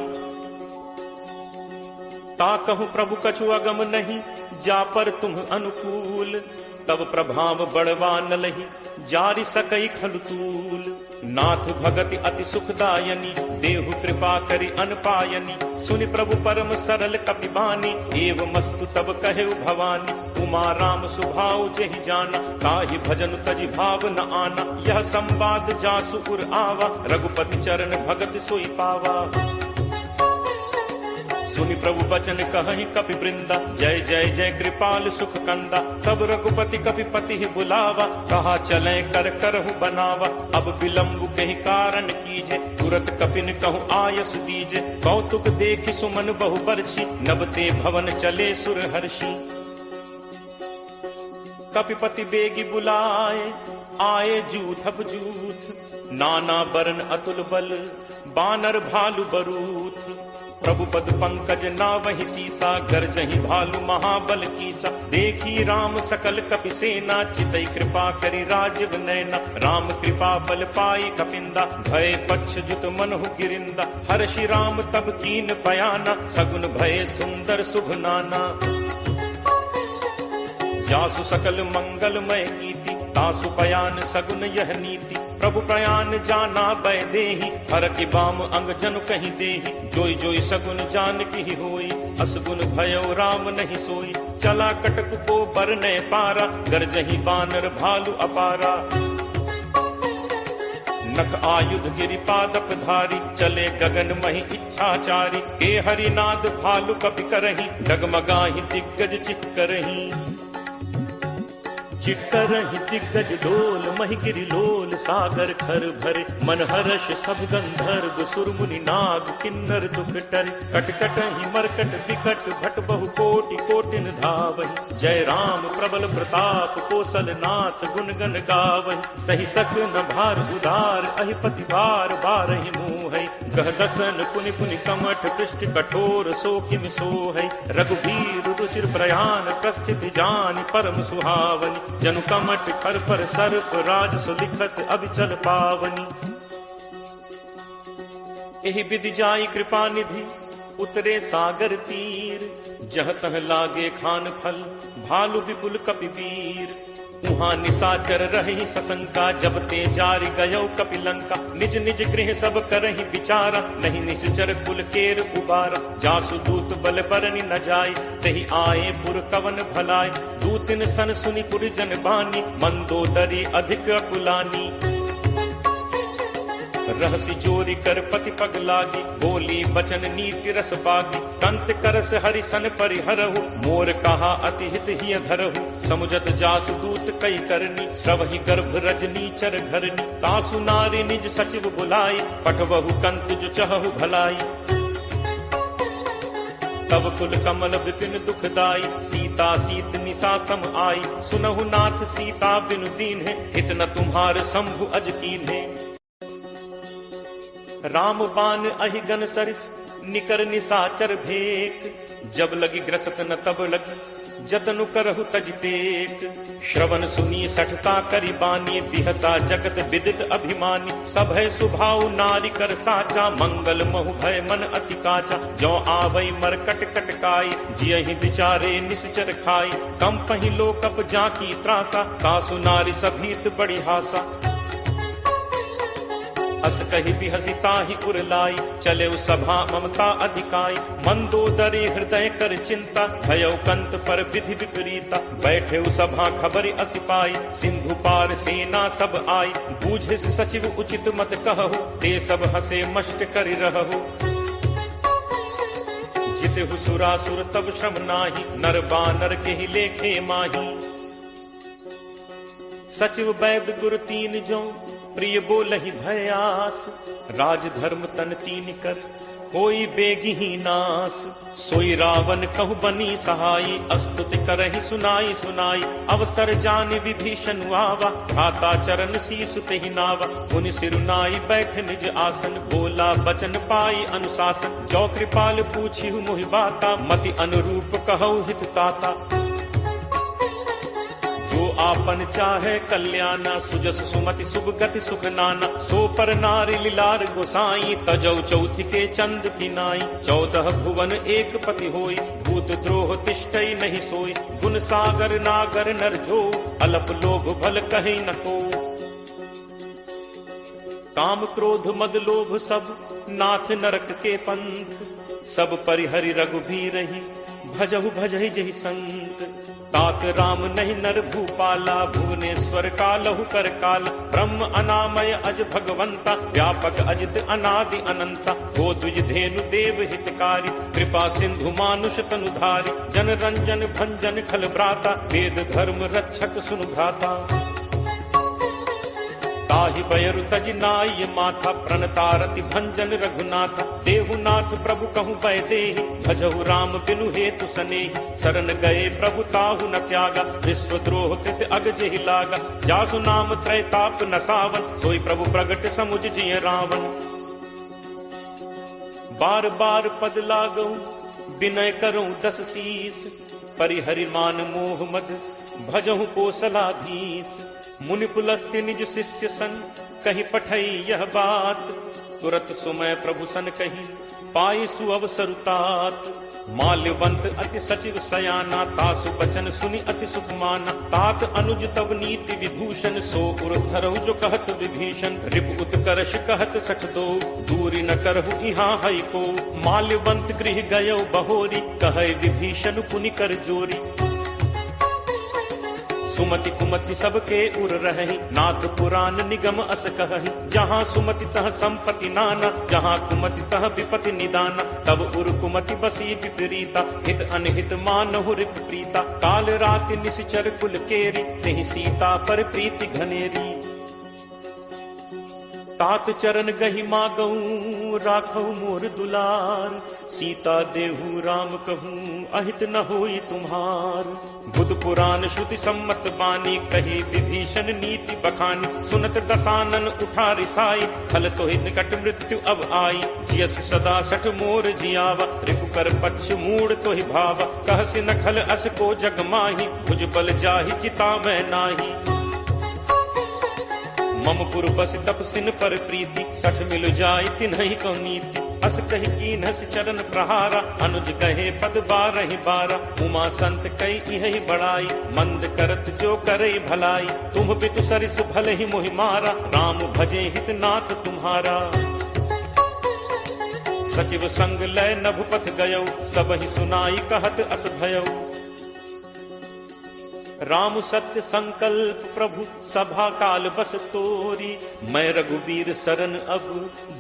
Speaker 2: ताकहु प्रभु कछु अगम नहीं, जा पर तुम अनुकूल। तब प्रभाव बढ़वा न लही, जारि सकई खलुतूल। नाथ भगति अति सुखदायनी, देहु कृपा करि अनपायनी। सुनि प्रभु परम सरल कपि बानी, एव मस्तु तब कहे भवानी। उमा राम सुभाव जहि जाना, ताहि भजन तजि भाव न आना। यह संवाद जासु उर आवा, रघुपति चरण भगत सोई पावा। सुनि प्रभु बचन कहहि कपि वृंदा, जय जय जय कृपाल सुख कंदा। तब रघुपति कपि पति बुलावा, कहा चले कर करहु बनावा। अब विलंब कहि कारण कीजे, तुरत कपिन कहु आयस दीजे। कौतुक देखि सुमन बहु बरछी, नबते भवन चले सुर हर्षि। कपिपति बेगी बुलाए, आए जूथ अब जूथ। नाना बरन अतुल बल, बानर भालु बरूथ। प्रभु पद पंकज नावहि सीसा, गर्जहि भालु महाबल कीसा। देखी राम सकल कपि सेना, चितई कृपा करि राजीव नैना। राम कृपा बल पाई कपिंदा, भय पक्ष जुत मनहु गिरिंदा। हर्षि राम तब कीन बयाना, सगुन भय सुंदर शुभ नाना। जासु सकल मंगलमय कीर्ति, तासु पयान सगुन यह नीति। प्रभु प्रयान जाना बै देहि, हर की बाम अंग जनु कहीं देहि। जोई जोई सगुन जान की होई, असगुन भयो राम नहीं सोई। चला कटक को बरने पारा, गरजहि बानर भालु अपारा। नख आयुध गिरिपादप धारी, चले गगन महि इच्छाचारी। के हरिनाद भालु कपि करहि, डगमगाहि दिग्गज चित्करहि। चिट्करहि दिग्गज डोल, महि गिरि लोल सागर खर भरे। मन हर्ष सब गंधर्व सुर मुनि नाग, किन्नर दुख टरे। कटकटहि मरकट विकट, भट बहु कोटि कोटिन धावहि। जय राम प्रबल प्रताप, कौशल नाथ गुण गण गावहि। सही सक न भार उदार, अहिपति भार बारहि मुहै। गह दसन पुनि पुनि कमठ, पृष्ठ कठोर सो किम सोहै। रघुबीर रुचिर प्रयाण, प्रस्थिति जानि परम सुहावनि। जनु कमठ खर पर सर्प, राज सुलिखत अभिचल पावनी। एहि विधि जाई कृपा निधि उतरे सागर तीर, जह तह लागे खान फल भालु विपुल कपिवीर। उहाँ निशाचर रही सशंका, जब ते जारि गयो कपिलंका। निज निज गृह सब करहि विचारा, नहीं निश्चर कुल केर उबारा। जासु दूत बल बरनि न जाय, तहि आए पुर कवन भलाय। दूतिन सन सुनि पुरजन बानी, मंदोदरी अधिक अकुलानी। रहसी जोरी कर पति पग लागी, बोली बचन नीति रस बागी। कंत करस हरिसन परिहरहु, मोर कहा अति हित हिय धरहु। समुझत जासु दूत कई करनी, श्रवहि गर्भ रजनी चर घरनी। तासु नारी निज सचिव बुलाई, पठवहु कंत जो चहु भलाई। तब कुल कमल विपिन दुखदाई, सीता सीत निशा सम आई। सुनहु नाथ सीता बिनु दीन है, हित न तुम्हार शंभु अज कीन है। राम बान अहि गन सरिस, निकर निशाचर भेक। जब लगी ग्रसत न तब लगी, जतनु करहु तज टेक। श्रवण सुनी सठता करि बानी, बिहसा जगत विदित अभिमानी। सब है सुभाव नारी कर साचा, मंगल महु भय मन अति काचा। जो आवई मरकट कटकाई, जियहि विचारे निश्चर खाई। कम पहि लोकप जाकी त्रासा, तासु नारी सभीत बड़ी हासा। अस कहि बिहसी ताहि उरलाई, चले सभा ममता अधिकाई। मंदोदरी हृदय कर चिंता, भयउ कंत पर विधि विपरीता। बैठे सभा खबर असिपाई, सिंधु पार सेना सब आई। बूझिस सचिव उचित मत कहु, ते सब हसे मष्ट करि रहु। जितहु सुरासुर तब श्रम नाही, नर बानर केहि लेखे माही। सचिव वैद गुरु तीन जो, प्रिय बोलहि भयास। राज धर्म तन तीन कर, कोई बेगी ही नास। सोई रावण कहु बनी सहाई, अस्तुति करहि सुनाई सुनाई। अवसर जान विभीषण आवा, भ्राता चरण शीसु तेहि नावा। मुनि सिरुनाई बैठ निज आसन, बोला बचन पाई अनुशासन। जो कृपाल पूछिहु मोहि बाता, मति अनुरूप कहु हित ताता। जो आपन चाहे कल्याणा, सुजस सुमति शुभ गति सुख नाना। सो पर नारी लीलार गोसाई, तजौ चौथि के चंद की नाई। 14 भुवन एक पति होई, भूत द्रोह तिष्ठई नहीं सोई। गुण सागर नागर नर जो, अलप लोभ भल कहीं न को। काम क्रोध मद लोभ सब, नाथ नरक के पंथ। सब परिहरि रघुबीरहि, भजहु भजहि जहि संत। तात राम नहीं नर भूपाला, भुवनेश्वर कालहु कर काला। ब्रह्म अनामय अज भगवंता, व्यापक अजित अनादि अनंता। गो द्विज धेनु देव हितकारी, कृपा सिंधु मानुष तनुधारी। जन रंजन भंजन खल भ्राता, वेद धर्म रक्षक सुनु भ्राता। ताहि बयरु तज नाई माथा, प्रणतारति भंजन रघुनाथा। देहुनाथ प्रभु कहु बैदेहि, भजहु राम बिनु हेतु सनेहि। शरण गए प्रभु ताहु न त्यागा, विश्वद्रोह कृत अग जेहि लागा। जासु नाम त्रैताप न सावन, सोई प्रभु प्रगट समुझ जिय रावण। बार बार पद लागऊ, विनय करऊं 10 शीस। परिहरि मान मोह मद, भजहु कोसलाधीश। मुनि पुलस्त्य निज शिष्य सन, कहीं पठई यह बात। तुरत सुमय प्रभु सन कही, पाई सुअवसरु तात। माल्यवंत अति सचिव सयाना, तासु बचन सुनि अति सुख माना। तात अनुज तब नीति विभूषण, सो उर धरहु जो कहत विभीषण। रिपु उत्कर्ष कहत सठ दो, दूरी न करहु इहाँ हई को। माल्यवंत गृह गयो बहोरी, कहे विभीषण पुनि कर जोरी। सुमति कुमति सबके उर रही, नाथ पुराण निगम अस कहहि। जहाँ सुमति तह संपत्ति नाना, जहाँ कुमति तह विपति निदाना। तब उर कुमति बसी विपरीता, हित अनहित मानहु रिप प्रीता। काल राति निश्चर कुल केरी, तेहि सीता पर प्रीति घनेरी। तात चरण गहि मागऊं, राखऊ मोर दुलार। सीता देहु राम कहूँ, अहित न होई तुम्हार। बुध पुराण श्रुति सम्मत बानी, कही विभीषण नीति बखानी। सुनत दसानन उठा रिसाई, खल तो निकट मृत्यु अब आई। जियस सदा सठ मोर जियावा, रिपु कर पक्ष मूड तो ही भावा। कहसि न खल अस को जग माही, भुज बल जाहि चिता मैं नाही। ममपुर बस तपसिन पर प्रीति, 60 मिल जाय तिन्हि को नीति। अस कहि कीन्हस चरण प्रहारा, अनुज कहे पद 12 उमा संत कई इहि बड़ाई, मंद करत जो करे भलाई। तुम पितु सरिस भले ही मोहि मारा, राम भजे हित नाथ तुम्हारा। सचिव संग लय नभपथ गयौ, सबहि सुनाई कहत अस भयौ। राम सत्य संकल्प प्रभु सभा काल बस तोरी, मैं रघुवीर शरण अब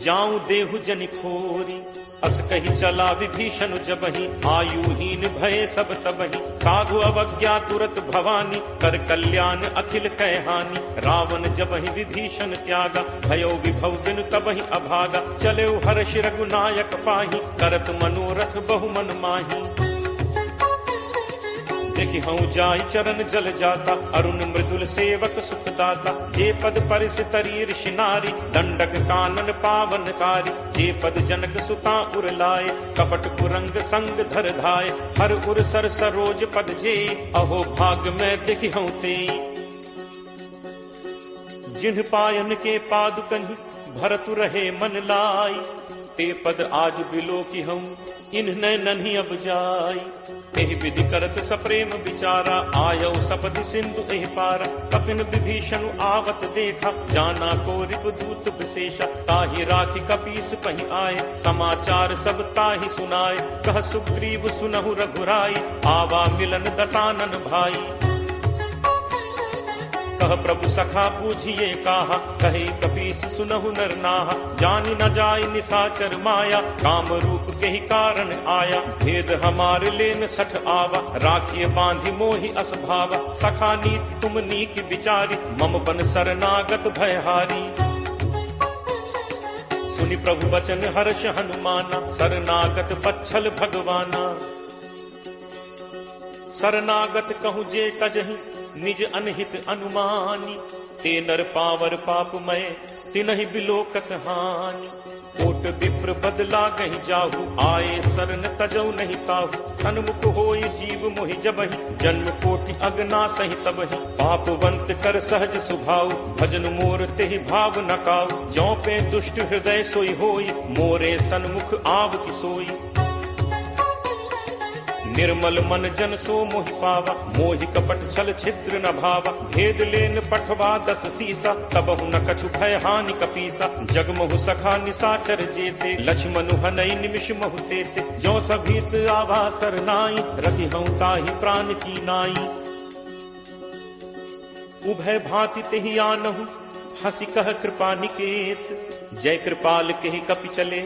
Speaker 2: जाऊं देहु जनि खोरी। अस कही चला विभीषण जबहि, आयुहीन भय सब तबहि। साधु अवज्ञा तुरत भवानी, कर कल्याण अखिल कै हानि। रावण जबहि विभीषण त्यागा, भयो विभव बिनु तबहि अभागा। चले हर्ष रघुनायक पाहि, करत मनोरथ बहु मन माही। देखि हूँ जाय चरण जल जाता, अरुण मृदुल सेवक सुखदाता। जे पद परिस तरी ऋषि नारी, दंडक कानन पावनकारी। जे पद जनक सुता उर लाए, कपट कुरंग संग धर धाय। हर उर सर सरोज पद जे, अहो भाग में देखि हूँ ते। जिन्ह पायन के पादुकनि, भरतु रहे मन लाई। ते पद आज बिलो की हूँ, इन्ह नन्ही अब जाई। एहि विधि करत सप्रेम विचारा, आयौ सपदि सिंधु एहि पारा। कपिन विभीषण आवत देखा, जाना को रिपुदूत विशेषा। ताहि राखी कपीस पहि आए, समाचार सब ताहि सुनाए। कह सुग्रीव सुनहु रघुराई, आवा मिलन दसानन भाई। कह प्रभु सखा पूछिए काहा, कहे कपीस सुनहु नर नाहा। जानि न जाय निसाचर माया, काम रूप के ही कारण आया। भेद हमार लेन 60 आवा, राखिए बांधि मोहि अस भावा। सखा नीति तुम नीक विचारी, मम बन शरणागत भयहारी। सुनि प्रभु वचन हर्ष हनुमाना, शरणागत बच्छल भगवाना। शरणागत कहूँ जे तजहि, निज अनहित अनुमानी। ते नर पावर पापमय, तिनहि बिलोकत हानि। कोट विप्र बदला गहि जाहु, आए शरण तजौ नहीं ताहु। सन्मुख होय जीव मोहि जबहि, जन्म कोटि अगना सहि तबहि। पापवंत कर सहज सुभाव, भजन मोर तेहि भाव न काऊ। ज्यों पे दुष्ट हृदय सोई होई, मोरे सन्मुख आव की सोई। निर्मल मन जन सो मोहि पावा, मोहि कपट छल छिद्र न भावा। भेद लेन पठवा 10 सीसा, तबहु न कछु भय हानि कपीसा। जगमहु सखा निसाचर जेते, लक्ष्मणु हनई निमिष महु तेते। ज्यों सभीत आवा सरनाई, रखि हूँ ताहि प्राण की नाई। उभय भांति तेहि आनहु, हंसी कह कृपा निकेत। जय कृपाल केहि कपि चले,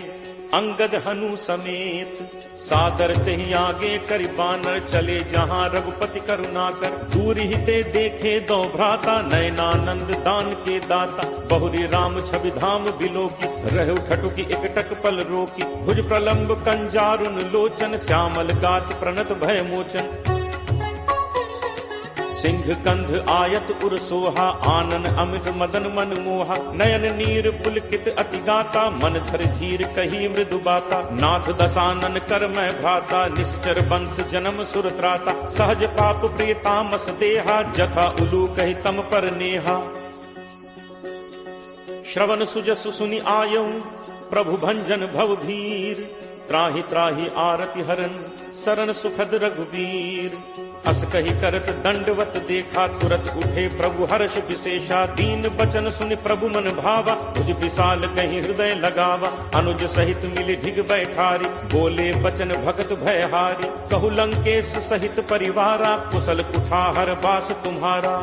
Speaker 2: अंगद हनु समेत। सादर तेहि आगे करि बानर, चले जहाँ रघुपति करुणाकर। दूर ही ते देखे दो भ्राता, नयनानंद दान के दाता। बहुरी राम छवि धाम बिलोकी, रहु ठठुकी एकटक पल रोकी। भुज प्रलंब कंजारुन लोचन, श्यामल गात प्रणत भय मोचन। सिंह कंध आयत उर सोहा, आनन अमित मदन मन मोहा। नयन नीर पुलकित अति गाता, मन धर धीर कही मृदु बाता। नाथ दसानन कर मैं भ्राता, निश्चर वंश जन्म सुर त्राता। सहज पाप प्रिय तामस देहा, जथा उलू कही तम पर नेहा। श्रवण सुजसु सुनि आयऊ, प्रभु भंजन भव भीर। त्राहि त्राहि आरति हरन, शरण सुखद रघुवीर। अस कही करत दंडवत देखा, तुरत उठे प्रभु हर्ष विशेषा। दीन बचन सुनि प्रभु मन भावा, तुझ विशाल कहीं हृदय लगावा। अनुज सहित मिली ढिग बैठारी, बोले बचन भगत भयहारी। कहु लंकेश सहित परिवारा, कुशल कुठार बास तुम्हारा।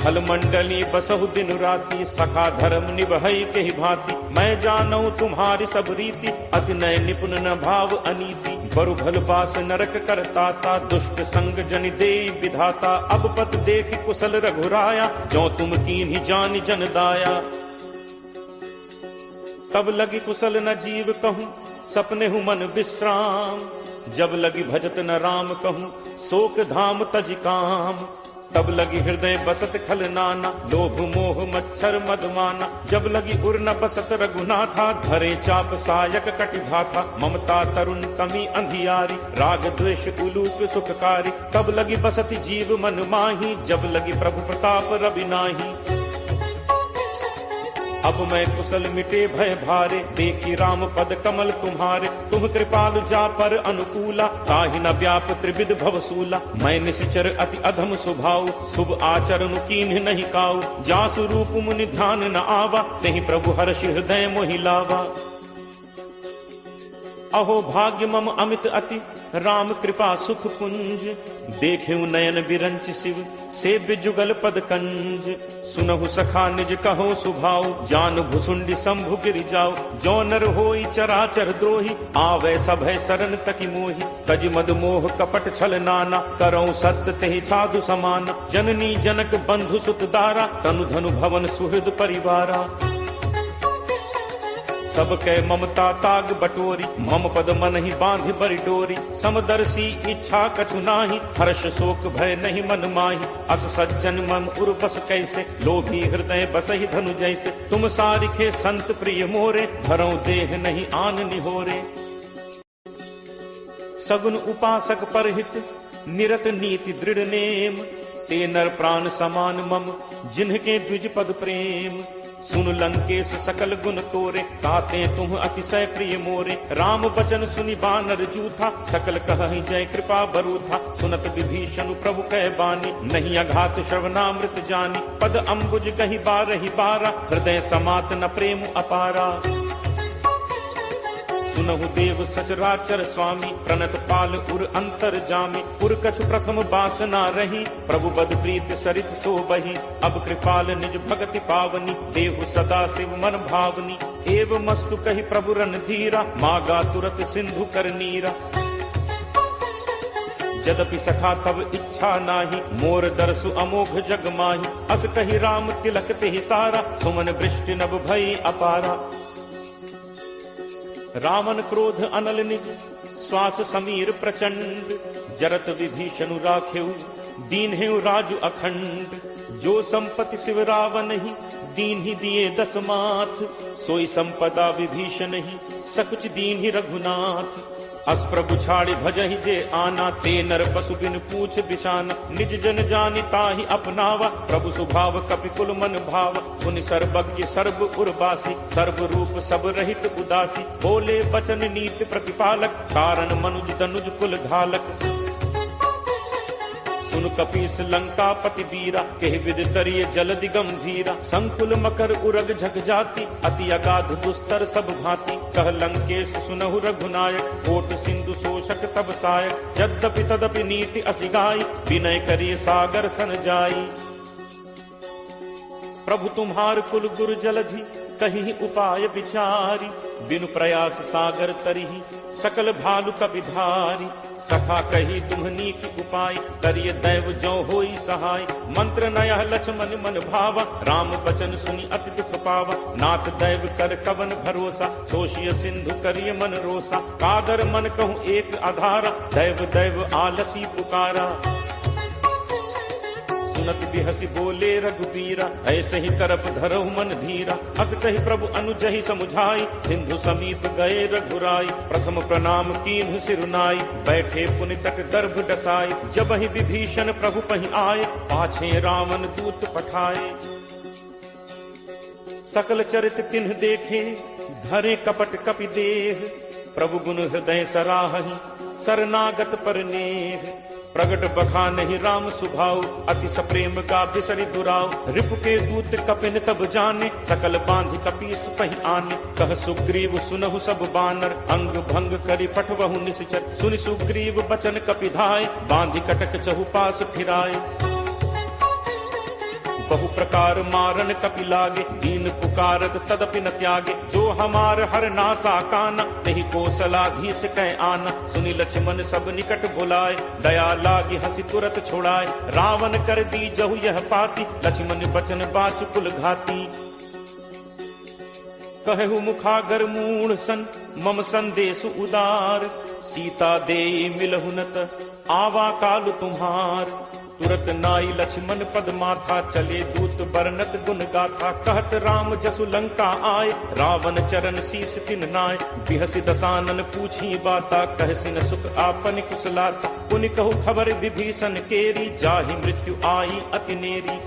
Speaker 2: फल मंडली बसहु दिन राति, सखा धर्म निभई के ही भांति। मैं जानऊ तुम्हारी सब रीति, अति नय निपुण न भाव अनीति। बरु भल बास नरक करताता, दुष्ट संग जनि देई विधाता। अब पत देख कुशल रघुराया, जो तुम कीन्ही जानि जन दाया। तब लगी कुशल न जीव कहूँ, सपने हूँ मन विश्राम। जब लगी भजत न राम कहूँ, शोक धाम तज काम। तब लगी हृदय बसत खल नाना, लोभ मोह मच्छर मदमाना। जब लगी उर न बसत रघुनाथा, धरे चाप सायक कटिभाथा। ममता तरुण तमी अंधियारी, राग द्वेष उलूक सुखकारी। तब लगी बसत जीव मन माही, जब लगी प्रभु प्रताप रवि नाही। अब मैं कुशल मिटे भय भारे, देखी राम पद कमल तुम्हारे। तुम कृपालु जा पर अनुकूला, ताहि न व्याप त्रिविध भवसूला। मैं निश्चर अति अधम स्वभाव, शुभ आचरण कीन्ह नहीं काऊ। जासु रूप मुनि ध्यान न आवा, तेहि प्रभु हर्ष हृदय मोहि लावा। अहो भाग्य मम अमित अति, राम कृपा सुख पुंज। देखेऊ नयन बिरंच शिव, सेव्य जुगल पद कंज। सुनहु सखा निज कहो सुभाव, जान भुसुंडी शंभु गिरि जाओ। जो नर होई चराचर द्रोही, आवे सभय शरण तकी मोहि। तज मद मोह कपट छल नाना, करौ सत्य तेहि साधु समाना। जननी जनक बंधु सुत दारा, तनु धनु भवन सुहृद परिवारा। सब कै ममता ताग बटोरी, मम पद मन ही बांध बरि डोरी। समदर्शी इच्छा कछु नाही, हर्ष शोक भय नहीं मन माही। अस सज्जन मम उर बस कैसे, लोभी हृदय बसहि धनु जैसे। तुम सारिखे संत प्रिय मोरे, धरौ देह नहीं आन निहोरे। सगुन उपासक परहित, निरत नीति दृढ़ नेम। ते नर प्राण समान मम, जिन्हके द्विज पद प्रेम। सुन लंकेश सकल गुण तोरे, ताते तुम अतिशय प्रिय मोरे। राम बचन सुनि बानर जूथा, सकल कहहि जय कृपा बरूथा। सुनत विभीषण प्रभु कह बानी, नहीं अघात श्रवणामृत जानी। पद अम्बुज कहि बारहि बारा, हृदय समात न प्रेम अपारा। सुनहु देव सचराचर स्वामी, प्रणत पाल उर अंतर जामी। उर कछु प्रथम बासना रही, प्रभु बद प्रीत सरित सो बही। अब कृपाल निज भगति पावनी, देहु सदा शिव मन भावनी। एव मस्तु कहि प्रभु रन धीरा, मागा तुरत सिंधु कर नीरा। यद्यपि सखा तब इच्छा नाही, मोर दर्शु अमोघ जग माही। अस कहि राम तिलक तेहि सारा, सुमन वृष्टि नभ भई अपारा। रावण क्रोध अनल निज, श्वास समीर प्रचंड। जरत विभीषण राखेऊ, दीन्हेऊ राजु अखंड। जो संपत्ति शिव रावण ही, दीन ही दिए 10 माथ। सोई संपदा विभीषण ही, सकुच दीन ही रघुनाथ। अस प्रभु छाड़ी भजहि जे आना, ते नर पशु बिन पूछ बिशाना। निज जन जानि ताहि अपनावा, प्रभु स्वभाव कपि कुल मन भाव। पुनि सर्वज्ञ सर्व उर्वासी, सर्व रूप सब रहित उदासी। बोले बचन नीति प्रतिपालक, कारण मनुज तनुज कुल घालक। सुन कपीस लंका पति वीरा, केहि विद तरिय जलदि गंभीरा। संकुल मकर उरग झग जाति, अति अगाध दुस्तर सब भांति। कह लंकेश सुनहु रघुनायक, कोट सिंधु शोषक तब सायक। यद्यपि तदपि नीति असि गाई, विनय करिय सागर सन जाई। प्रभु तुम्हार कुल गुरु जलधि, कहीं उपाय विचारी। बिनु प्रयास सागर तरिहि, सकल भालु कपिधारी। सखा कही तुम्हनी की उपाय, करिय दैव जो होई सहाय। मंत्र नयह लक्ष्मण मन भावा, राम बचन सुनि अति दुख पावा। नाथ दैव कर कवन भरोसा, सोशिय सिंधु करिय मन रोसा। कादर मन कहूँ एक आधारा, दैव दैव आलसी पुकारा। सुनत बिहसी बोले रघुबीरा, ऐसे ही करप धरहु मन धीरा। अस कहि प्रभु अनुजहि समुझाई, सिंधु समीप गए रघुराई। प्रथम प्रणाम कीन्हु सिरुनाई, बैठे पुनि तट दर्भ डसाई। जबहि विभीषण प्रभु पहि आए, पाछे रावण दूत पठाए। सकल चरित तिन्ह देखे, धरे कपट कपि देह। प्रभु गुण हृदय सराहहि, शरणागत पर नेह। प्रगट बखानहि राम सुभाव, अति सप्रेम का बिसरि दुराव। रिपु के दूत कपिन तब जाने, सकल बांधि कपीस पहि आने। कह सुग्रीव सुनहु सब बानर, अंग भंग करि पठवहु निश्चर। सुनि सुग्रीव बचन कपिधाय, बांधि कटक चहुपास फिराए। बहु प्रकार मारन कपि लागे, दीन पुकारत तदपि न त्यागे। जो हमार हर नासा काना, तेहि कौशलाधीश कह आना। सुनि लक्ष्मण सब निकट बुलाए, दया लागी हंसी तुरत छुड़ाए। रावण कर दी जहु यह पाती, लक्ष्मण बचन बाचुकुल घाती। कहु मुखागर मूढ़ सन, मम संदेश उदार। सीता देई मिलहुनत, आवा काल तुम्हार। तुरत नाई लक्ष्मण पद माथा, चले दूत बरनत गुण गाथा। कहत राम जसु लंका आए, रावण चरण शीस तिन नाय। बिहसि दसानन पूछी बाता, कहसि न सुख आपन कुशलाता। पुनि कहु खबर विभीषण केरी, जाहि मृत्यु आई अति नेरी।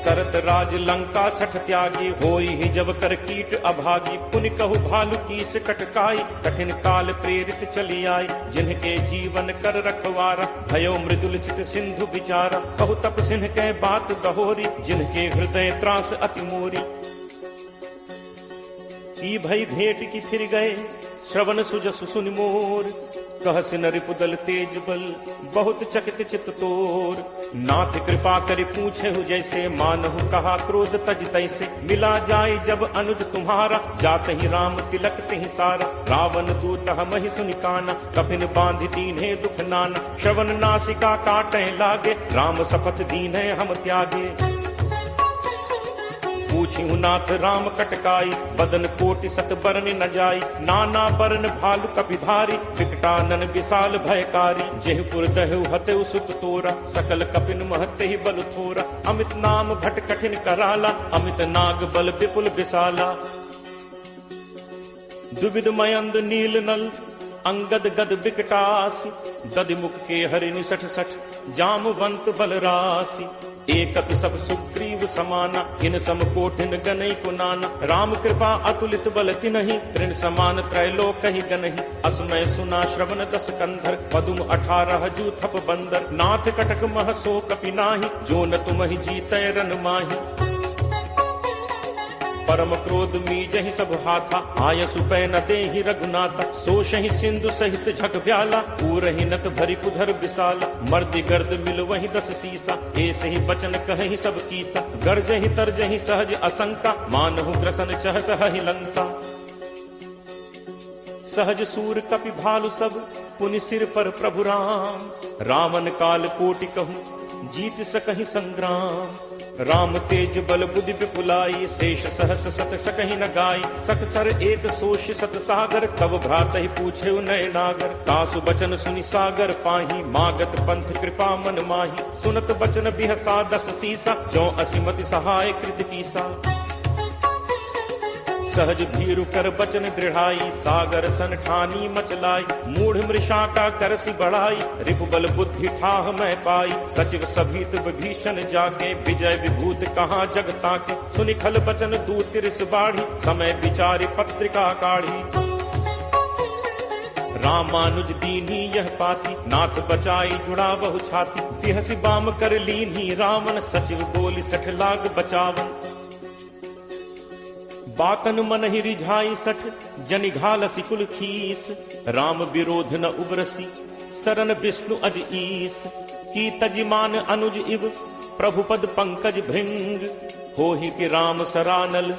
Speaker 2: करत राज लंका सठ त्यागी, होई ही जब कर कीट अभागी। पुनि कहु भालु कीस कटकाई, कठिन काल प्रेरित चली आई। जिनके जीवन कर रखवारा, भयो मृदुल चित सिंधु विचारा। कहु तप सिंह के बात बहोरी, जिनके हृदय त्रास अति मोरी। की भई भेंट की फिर गए, श्रवण सुजसु सुनि मोर। कहसि न रिपुदल तेज बल, बहुत चकित चित तोर। नाथ कृपा करि पूछेहु जैसे, मानहु कहा क्रोध तज तैसे। मिला जाय जब अनुज तुम्हारा, जात ही राम तिलक तिहि सारा। रावण दूत हमहि सुनि काना, कफिन बांधि दीन्हे दुख नाना। श्रवण नासिका काटै लागे, राम शपथ दीन्हे हम त्यागे। पूछिहु नाथ राम कटकाई, बदन कोटि सत बरन न जाई। नाना बरन भालु कपिधारी, विकटानन विशाल भयकारी। जेहपुर दहु हतेउ सुत तोरा, सकल कपिन महते ही बल थोरा। अमित नाम भट कठिन कराला, अमित नाग बल विपुल विशाला। दुविध मयंद नील नल, अंगद गद विकटासी। दधिमुख के हरि निसठ सठ, जामवंत बलरासी। एकत सब सुग्रीव समाना, इन सम कोठिन गनई को नाना। राम कृपा अतुलित बल तिनहि, तृण समान त्रैलोक ही गनहि। असमय सुना श्रवण दस कंधर, पदुम 18 जू थप बंदर। नाथ कटक मह सो कपि नाहि, जो न तुमहि जीतै रन माहि। परम क्रोध मीजहि सब हाथा, आयसु पै न देहि रघुनाथा। सोषहि सिंधु सहित झक ब्याला, पूरहि नत भरि कुधर विशाला। मर्दि गर्द मिल वहि 10 सीसा, ऐसे ही बचन कहहि सब कीसा। गर्जहि तरजहि सहज असंका, मानहु ग्रसन चहत हहि लंका। सहज सूर कपि भालु सब, पुनि सिर पर प्रभु राम। रावण काल कोटि कहूँ, जीत सकहि संग्राम। राम तेज बल बुद्धि विपुलाई, शेष सहस सत सकहि न गाई। सकसर एक सोष सत सागर, तब भ्रात ही पूछे नय नागर। तासु बचन सुनि सागर पाही, मागत पंथ कृपा मन माही। सुनत बचन बिहसा 10 सीसा, जो असिमति सहाय कृत कीसा। सहज भीरु कर बचन दृढ़ाई, सागर सन ठानी मचलाई। मूढ़ मृषा का करसि बढ़ाई, रिपुबल बुद्धि ठाह मैं पाई। सचिव सभीत विभीषण जाके, विजय विभूत कहाँ जग ताके। सुनि खल बचन दूत तिरस बाढ़ी, समय विचारि पत्रिका काढ़ी। रामानुज दीन्ही यह पाती, नाथ बचाई जुड़ा बहु छाती। बिहसि बाम कर लीन्ही रावण, सचिव बोली 60 लाख बचावन। बातन मन ही रिझाई 60, जनि घालसि कुल खीस। राम विरोध न उबरसी, सरन विष्णु अज ईस। की तजिमान अनुज इव, प्रभु पद पंकज भृंग। होहि कि राम सरानल,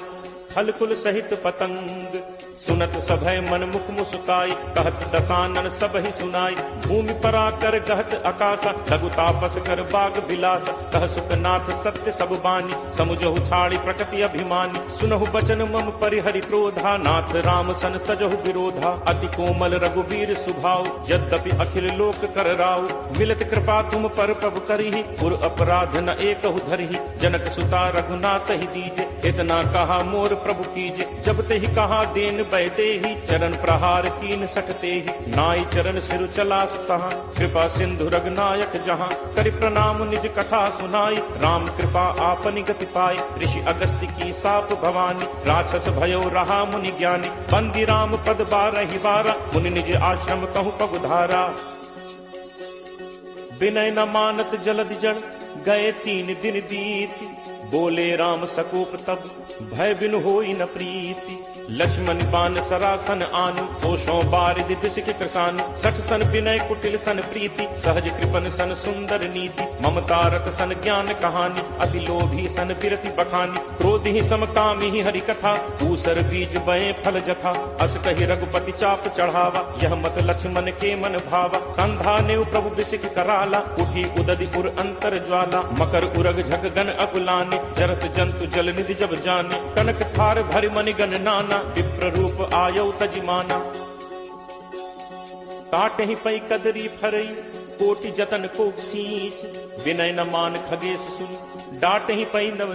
Speaker 2: फल कुल सहित पतंग। सुनत सभय मन मुख मुस्काई, कहत दसानन सब ही सुनाई। भूमि परा कर कहत आकाशा, लघु तापस कर बाग बिलासा। कह सुखनाथ सत्य सब बानी, समुझहु छाड़ी प्रकृति अभिमानी। सुनहु बचन मम परिहरि क्रोधा, नाथ राम सन तजहु विरोधा। अति कोमल रघुवीर सुभाव, यद्यपि अखिल लोक कर राव। मिलत कृपा तुम पर प्रभु करिहि, पुर अपराध न एकहु धरिहि। जनक सुता रघुनाथ ही दीजे, इतना कहा मोर प्रभु कीजे। जब ते ही कहा देन बैते ही, चरण प्रहार कीन सटते ही। नाई चरण सिर चला तहाँ, कृपा सिंधु रघुनायक जहाँ। करि प्रणाम निज कथा सुनाई, राम कृपा आपनि गति पाई। ऋषि अगस्त्य की साप भवानी, राक्षस भयो रहा मुनि ज्ञानी। बंदी राम पद 12 बारा, मुनि निज आश्रम कहु पगुधारा। विनय न मानत जलद जड़, गए 3 दिन बीत। बोले राम सकोप तब, भय बिनु होई न प्रीति। लक्ष्मण बान सरासन आनु, सोषों बारिद बिसिक कृषानु। 60 सन विनय कुटिल सन प्रीति, सहज कृपन सन सुंदर नीति। ममता रत सन ज्ञान कहानी, अति लोभी सन विरति बखानी। क्रोध ही समकामी ही हरि कथा, दूसर बीज बये फल जथा। अस कहि रघुपति चाप चढ़ावा, यह मत लक्ष्मण के मन भावा। संधा नेव प्रभु बिसिक कराला, उठी उदधि उर अंतर ज्वाला। मकर उरग झक गन अकुलाने, जरत जंतु जल निधि जब जाने। कनक थार भरि मनि गण नाना, विप्र रूप आयौ तजिमाना। काटहि पै कदरी फरई, कोटि जतन को सींच, विनय न मान खगेश सुन, डांट ही पई नव